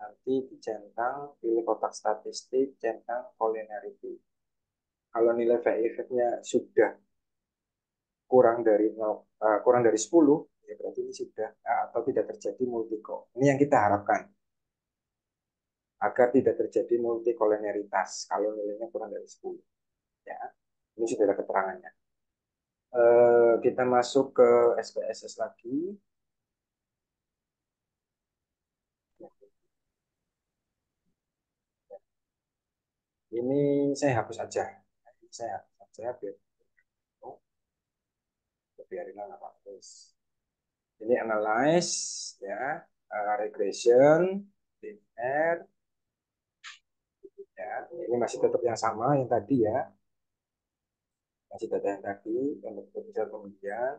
Nanti dicentang, pilih kotak statistik, centang collinearity. Kalau nilai VIF-nya sudah kurang dari 10, ya berarti ini sudah atau tidak terjadi multiko. Ini yang kita harapkan agar tidak terjadi multikolonialitas kalau nilainya kurang dari 10. Ya, ini sudah ada keterangannya. Kita masuk ke SPSS lagi. Ini saya hapus aja. Saya hapus aja biarin apa terus. Ini analyze ya, regression, linear, ya. Ini masih tetap yang sama yang tadi ya. Masih data yang tadi untuk keputusan pembelian.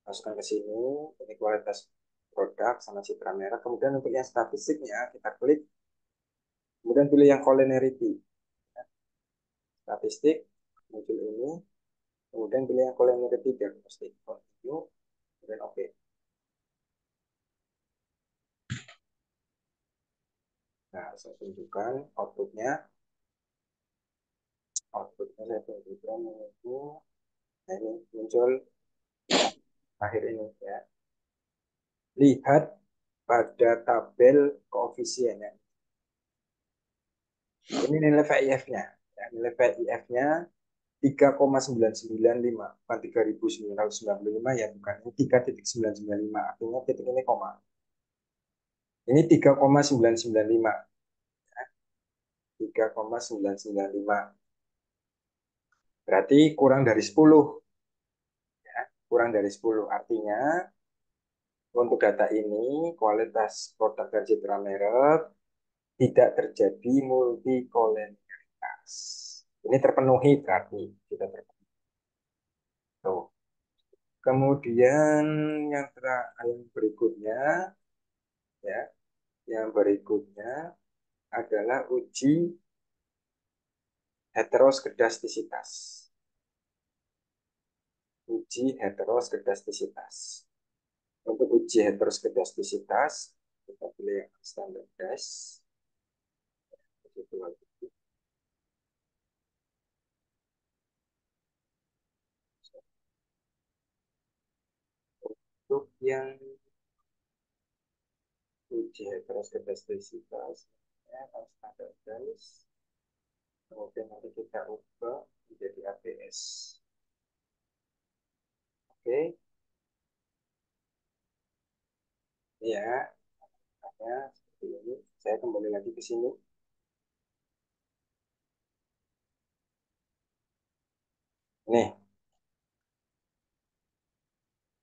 Masukkan ke sini, ini kualitas produk sama citra merah. Kemudian untuk yang statistiknya kita klik, kemudian pilih yang collinearity. Statistik muncul ini, kemudian pilih yang collinearity diagnostic. Continue, kemudian oke. Nah, saya tunjukkan outputnya. Outputnya saya kemudian ini, nah ini muncul akhir ini ya. Lihat pada tabel koefisiennya. Ini nilai VIF-nya. Ya, nilai VIF-nya 3,995, bukan 3.995 ya, bukan. Ini 3,995, artinya titik ini koma. Ini 3,995. 3,995. Berarti kurang dari 10. Ya, kurang dari 10. Artinya untuk data ini kualitas produk dan citra merek tidak terjadi multikolonialitas. Ini terpenuhi berarti kita terpenuhi. Tuh. Kemudian yang berikutnya ya, yang berikutnya adalah uji heteroskedastisitas. Uji heteroskedastisitas. Untuk uji heteroskedastisitas, kita pilih yang standardized. Untuk yang uji heteroskedastisitas, ya, standardized. Kemudian nanti kita ubah menjadi ABS. Oke, ya, seperti ini. Saya kembali lagi ke sini. Nih,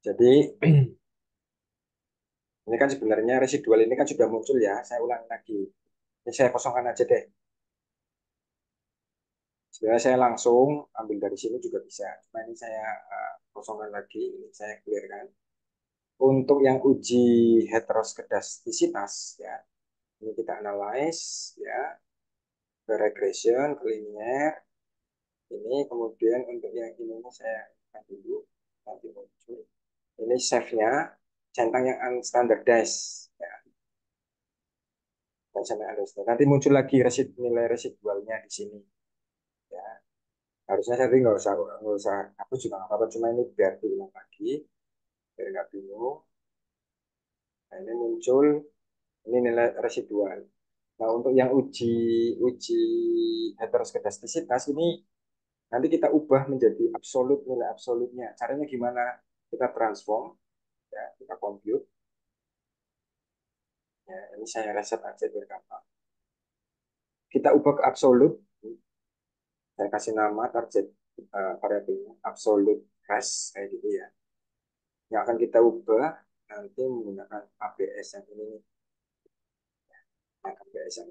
jadi ini kan sebenarnya residual ini kan sudah muncul ya. Saya ulangi lagi. Ini saya kosongkan aja deh. Sebenarnya saya langsung ambil dari sini juga bisa. Cuma ini saya kosongkan lagi. Ini saya clearkan. Untuk yang uji heteroskedastisitas ya, ini kita analyze ya, ke regression, ke linear. Ini kemudian untuk yang ini saya akan dulu nanti muncul. Ini save-nya centang yang unstandardized ya. Nanti muncul lagi nilai residualnya di sini ya. Harusnya saya nggak usah aku juga nggak apa-apa, cuma ini biar diulang lagi biar nggak bingung. Nah, ini muncul ini nilai residual. Nah, untuk yang uji uji heteroskedastisitas ini nanti kita ubah menjadi absolut, nilai absolutnya. Caranya gimana? Kita transform ya, kita compute. Ya, ini saya reset aja biar gampang. Kita ubah ke absolut. Saya kasih nama target variabelnya absolute hash kayak gitu ya. Yang akan kita ubah nanti menggunakan ABS yang ini nih. ABS yang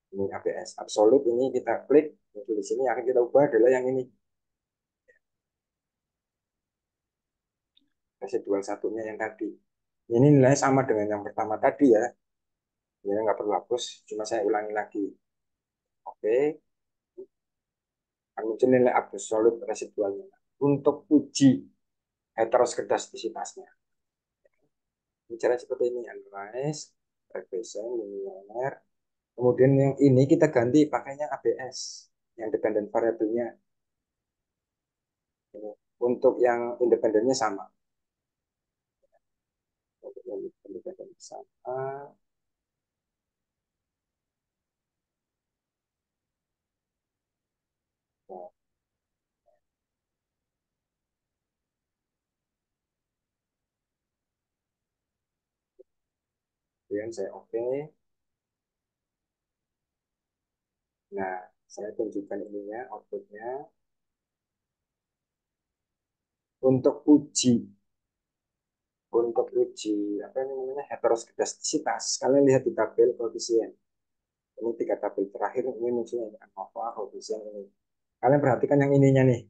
ini ABS absolute, ini kita klik muncul di sini. Yang akan kita ubah adalah yang ini, residual satunya yang tadi. Ini nilai sama dengan yang pertama tadi ya. Ini nggak perlu hapus, cuma saya ulangi lagi. Oke, akan muncul nilai absolut residualnya. Untuk uji heteroskedastisitasnya, bicara seperti ini, analyze, regression, linear. Kemudian yang ini kita ganti pakainya ABS, yang dependent variabelnya. Untuk yang independennya sama. Untuk yang independen sama. Nah, kemudian saya oke. Nah, saya tunjukkan ininya, outputnya. Untuk uji apa ini namanya heteroskedastisitas, kalian lihat di tabel koefisien. Ini 3 tabel terakhir ini munculnya ANOVA koefisien ini. Kalian perhatikan yang ininya nih,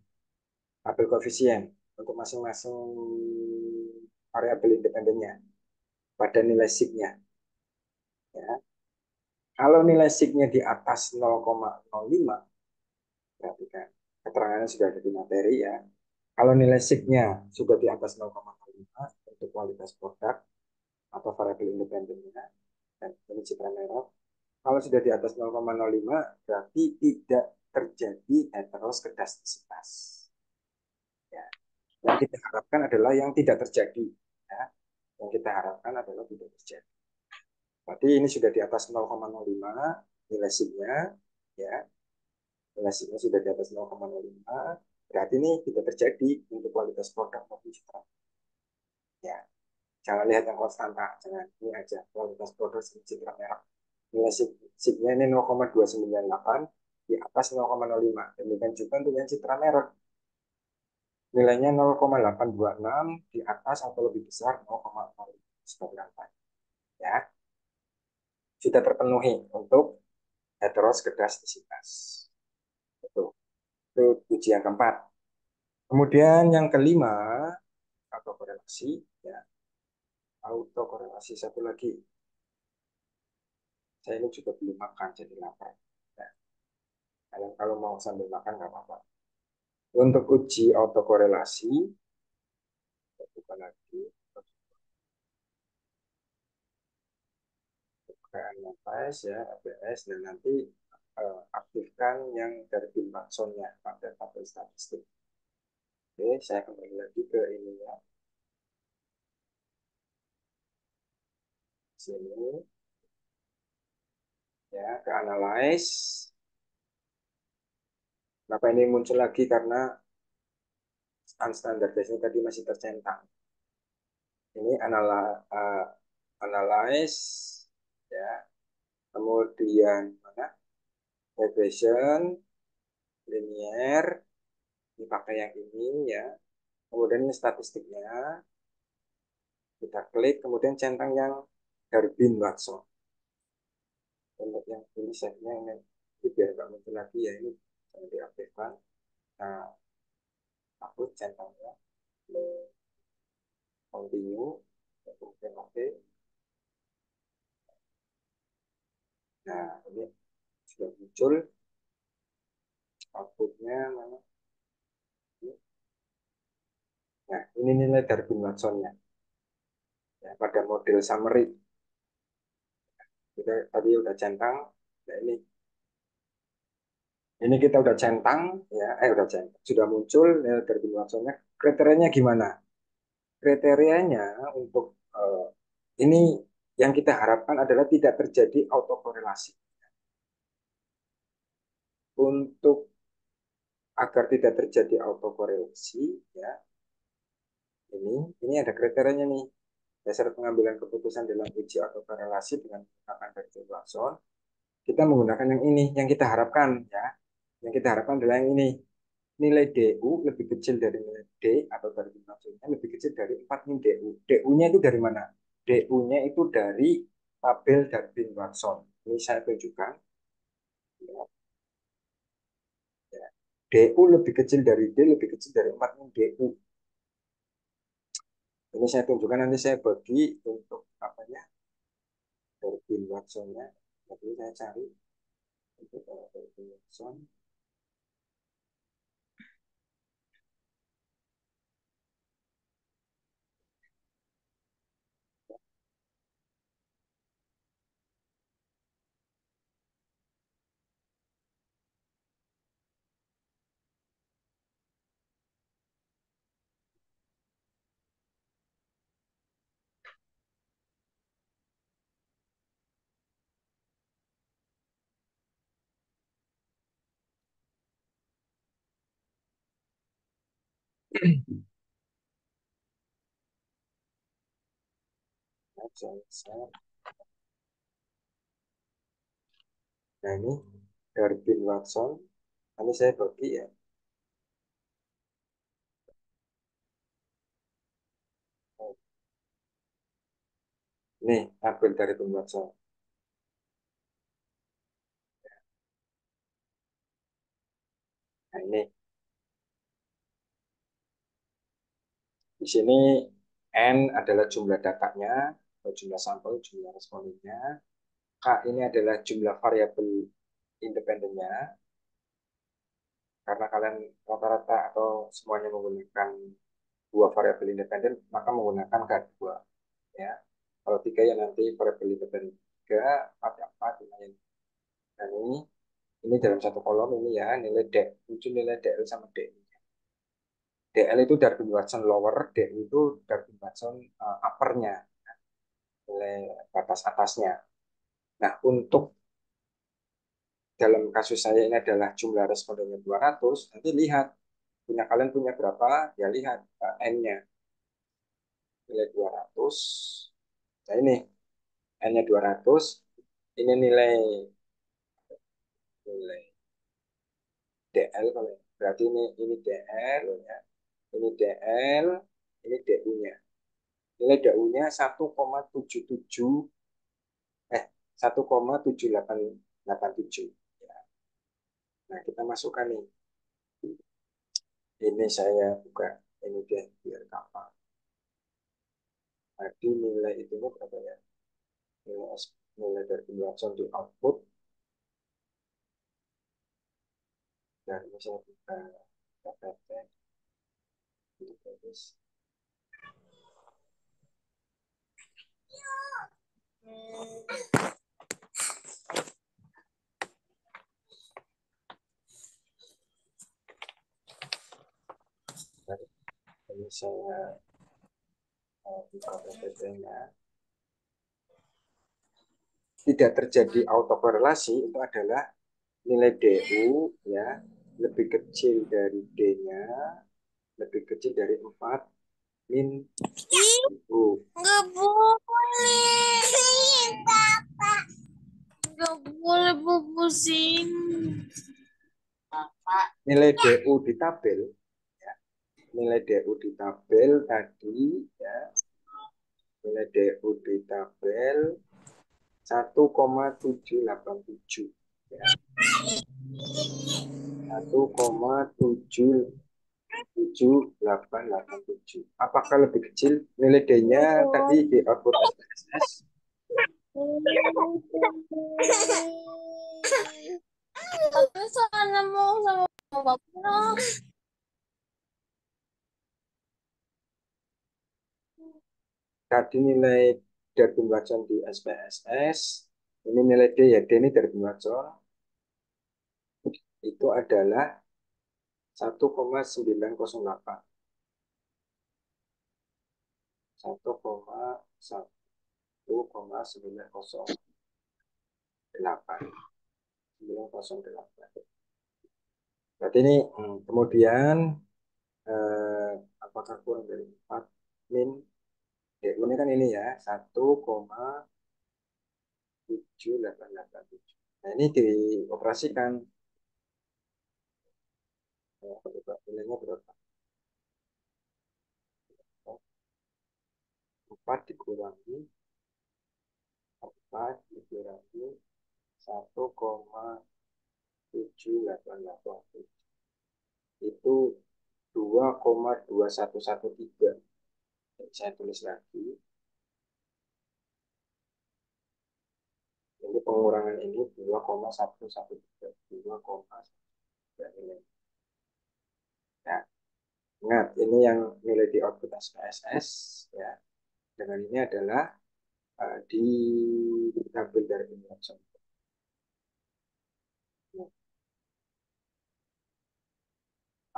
tabel koefisien untuk masing-masing variabel independennya pada nilai signya. Ya. Kalau nilai signya di atas 0,05, perhatikan keterangannya sudah ada di materi ya. Kalau nilai signya sudah di atas 0,05 untuk kualitas produk atau variabel independennya, dan ini citra merah. Kalau sudah di atas 0,05 berarti tidak terjadi heteroskedastisitas. Ya. Yang kita harapkan adalah yang tidak terjadi. Ya. Yang kita harapkan adalah tidak terjadi. Berarti ini sudah di atas 0,05 nilai SIP-nya, ya. Nilai SIP-nya sudah di atas 0,05. Berarti ini tidak terjadi untuk kualitas produk maupun citra. Ya, jangan lihat yang konstanta, jangan ini aja kualitas produk citra merek. Nilai SIP-nya ini 0,298 di atas 0,05. Demikian juga untuk yang citra merek. Nilainya 0,826 di atas atau lebih besar 0,05 sebagai apa? Ya, sudah terpenuhi untuk heteroskedastisitas. Itu uji yang keempat. Kemudian yang kelima, autokorelasi. Ya, autokorelasi satu lagi. Saya ini juga belum makan, jadi lapar. Ya, kalian kalau mau sambil makan nggak apa-apa. Untuk uji autokorelasi, buka lagi. Bukaan APS ya, APS, dan nanti aktifkan yang dari bin Watson-nya pada tabel statistik. Oke, saya kembali lagi ke ini ya. Sini ya, ke analyze. Kenapa ini muncul lagi? Karena unstandardized tadi masih tercentang. Ini analyze ya. Kemudian mana? Regression, linear, dipakai yang ini ya. Kemudian ini statistiknya. Kita klik, kemudian centang yang dari bin Watson. Untuk yang ini setnya ini biar nggak muncul lagi ya, ini jangan diaktifkan. Nah, hapus centangnya, continue, kemudian oke. Nah, ini sudah muncul outputnya mana? Nah, ini nilai dari bin Watson-nya ya, pada model summary. Kita tadi udah centang, nah ini kita udah centang ya, udah centang, sudah muncul nilai dari bin Watson-nya. Kriterianya gimana? Kriterianya untuk ini yang kita harapkan adalah tidak terjadi autokorelasi. Untuk agar tidak terjadi autokorelasi, ya ini ada kriterianya nih. Dasar pengambilan keputusan dalam uji autokorelasi dengan menggunakan dari Watson, kita menggunakan yang ini, yang kita harapkan ya. Yang kita harapkan adalah yang ini. Nilai DU lebih kecil dari nilai D atau dari Watsonnya lebih kecil dari 4 min DU. DU-nya itu dari mana? DU-nya itu dari tabel Darwin Watson. Ini saya tunjukkan. Ya. DU lebih kecil dari D, lebih kecil dari 4 min DU. Ini saya tunjukkan, nanti saya bagi untuk apanya Darwin Watson-nya. Jadi saya cari untuk Darwin Watson. Nah ini Darwin Watson. Ini saya bagi ya. Ini tabel dari Darwin Watson. Nah ini di sini N adalah jumlah datanya, atau jumlah sampel, jumlah respondennya. K ini adalah jumlah variabel independennya. Karena kalian rata-rata atau semuanya menggunakan dua variabel independen, maka menggunakan K2. Ya. Kalau tiga ya nanti variabel independen 3, 4, 4, dan ini. Ini dalam satu kolom ini ya, nilai D, muncul nilai DL sama DI. DL itu Darwin Watson lower, DI itu Darwin Watson uppernya, nilai batas atasnya. Nah, untuk dalam kasus saya ini adalah jumlah respondennya 200, nanti lihat, kalian punya berapa, ya lihat N-nya, nilai 200. Nah ini, N-nya 200, ini nilai DL, berarti ini DL, ya. Ini DL, ini DU-nya. Nilai DU-nya 1,77 1,7887. Ya. Nah, kita masukkan nih. Ini saya buka ini deh biar gampang. Tadi nilai itu berapa ya? Nilai dari Watson di output dari misalnya kita dapatkan ini saya buka PPT-nya. Tidak terjadi autokorelasi itu adalah nilai DU ya lebih kecil dari D-nya, lebih kecil dari 4 min U. Nggak boleh. Nggak boleh bu pusing. Nilai DU di tabel ya, nilai DU di tabel tadi ya, nilai DU di tabel 1,787 ya. 1,77887. Apakah lebih kecil? Nilai D-nya tadi di output SPSS Tapi sana mau sama bapak. tadi nilai Darwin Watson di SPSS, ini nilai D ya, D ini Darwin Watson, itu adalah 1,908. 1,908. Berarti ini kemudian apakah kurang dari 4 min DU ini kan ini ya 1,7887. Nah ini dioperasikan. Nilainya berapa? 4 dikurangi 1,7887 itu 2,2113. Saya tulis lagi. Ini pengurangan ini 2,113. 2,113 ini. Nah, ingat ini yang nilai di output SPSS ya. Dengan ini adalah diambil dari Watson.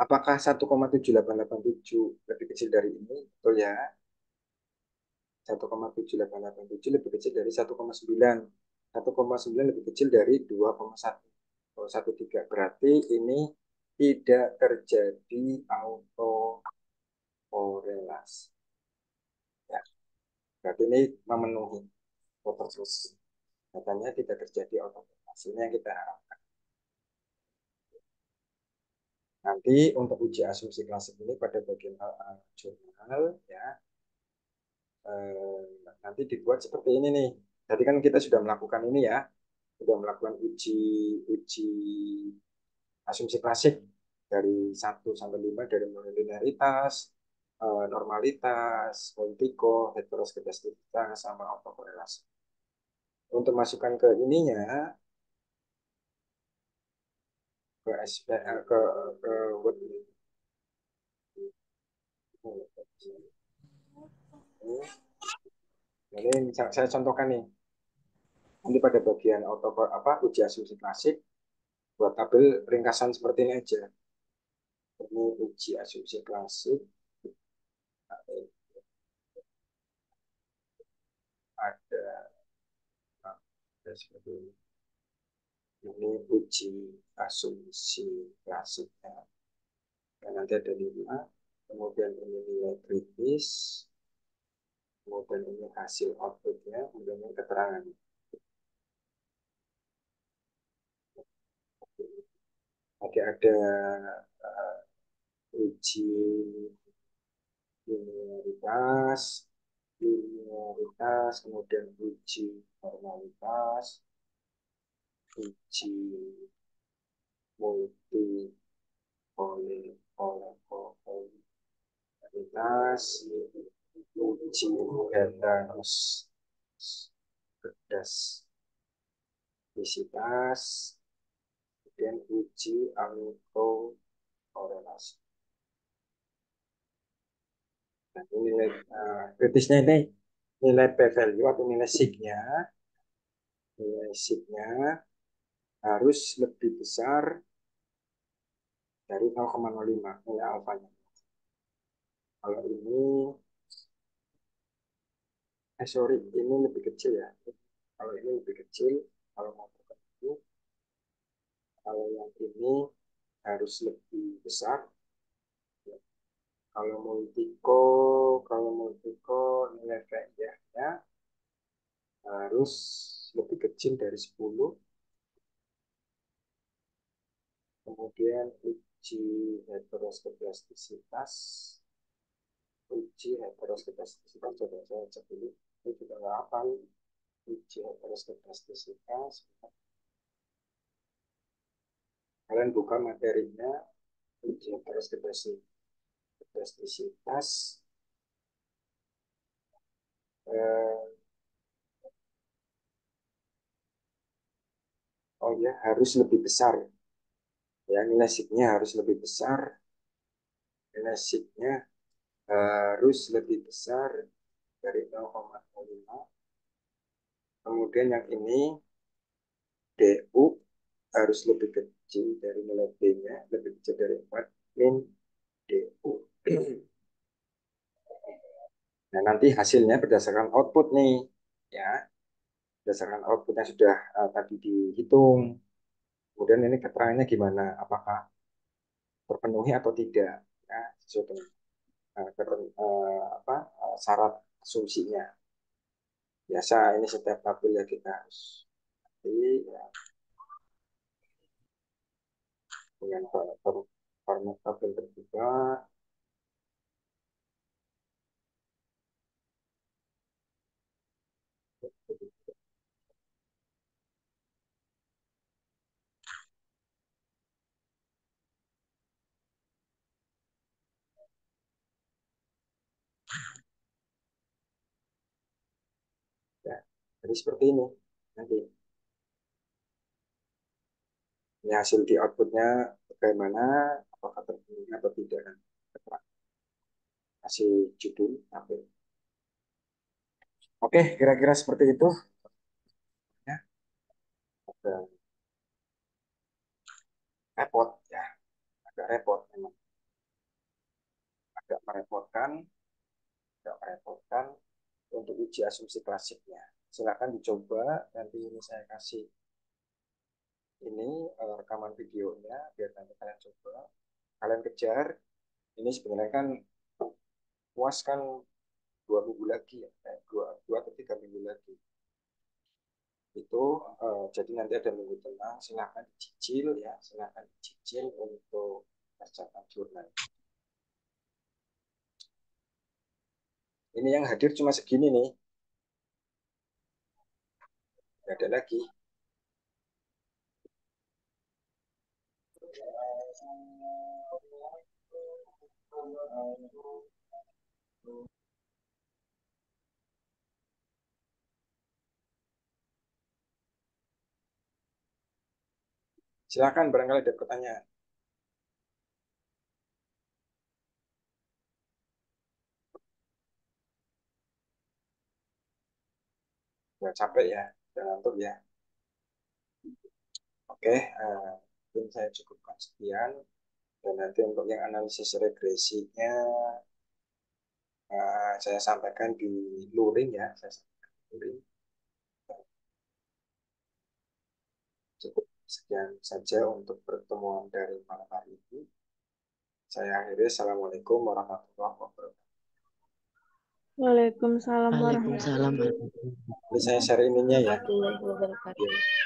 Apakah 1,7887 lebih kecil dari ini? Betul ya. 1,7887 lebih kecil dari 1,9. 1,9 lebih kecil dari 2,113. Berarti ini tidak terjadi autokorelasi. Ya, berarti ini memenuhi proporsi. Katanya tidak terjadi autokorelasi. Ini yang kita harapkan. Nanti untuk uji asumsi klasik ini pada bagian jurnal ya nanti dibuat seperti ini nih. Tadi kan kita sudah melakukan ini ya, sudah melakukan uji uji asumsi klasik dari 1 sampai 5 dari mulai linearitas, normalitas, politiko, heteroskedastisitas, sama autokorelasi. Untuk masukkan ke ininya, ke SPL, ke Word ini. Ini saya contohkan nih. Nanti pada bagian uji asumsi klasik buat tabel ringkasan seperti ini aja. Ini uji asumsi klasik, ada, ada seperti ini. Ini uji asumsi klasiknya. Dan nanti ada 5, kemudian ini nilai kritis, kemudian ini hasil outputnya, kemudian ini keterangan. Ada uh, uji linearitas, kemudian uji normalitas, uji multi polaritas, uji berdasarkan kemudian uji autokorelasi. Nah, ini nilai kritisnya ini nilai p-value atau nilai signya harus lebih besar dari 0,05 nilai alfanya. Kalau ini, sorry, ini lebih kecil ya. Kalau ini lebih kecil, kalau mau tertentu, kalau yang ini harus lebih besar. Kalau multiko nilai V-nya harus lebih kecil dari 10. Kemudian uji heteroskedastisitas coba saya cek dulu. Ini juga nggak hafal. Uji heteroskedastisitas. Kalian buka materinya. Uji heteroskedastisitas. Oh ya, harus lebih besar. Ya, nilai signya harus lebih besar. Nilai signya harus lebih besar dari 0,05. Kemudian yang ini DU harus lebih kecil dari nilai B-nya, lebih kecil dari 4 min DU. Nah, nanti hasilnya berdasarkan output nih, ya. Berdasarkan output yang sudah tadi dihitung. Kemudian ini keterangannya gimana? Apakah terpenuhi atau tidak? Ya, sesuai dengan syarat asumsinya. Biasa ini setiap tabel ya kita harus ya, dengan format tabel terbuka. Ya, jadi seperti ini nanti. Ini hasil di outputnya bagaimana, apakah terpenuhi atau tidak, dan kasih judul tabel. Oke, kira-kira seperti itu. Ya, agak repot ya, agak repot memang, agak merepotkan, untuk uji asumsi klasiknya. Silakan dicoba. Nanti ini saya kasih ini rekaman videonya biar nanti kalian coba, kalian kejar. Ini sebenarnya kan puas kan 2 minggu lagi ya, dua atau 3 minggu lagi itu. Jadi nanti ada minggu tenang, silakan dicicil ya, silakan dicicil untuk percakapan jurnal. Ini yang hadir cuma segini nih, nggak ada lagi. Silakan barangkali ada pertanyaan. Nggak capek ya, jangan ngantuk ya. Oke, mungkin saya cukupkan sekian. Dan nanti untuk yang analisis regresinya saya sampaikan di luring ya. Saya sampaikan di luring. Cukup sekian saja untuk pertemuan dari malam hari ini. Saya akhiri. Assalamualaikum warahmatullahi wabarakatuh. Waalaikumsalam Waalaikumsalam. Ini saya share ininya ya. warahmatullahi wabarakatuh. Ya.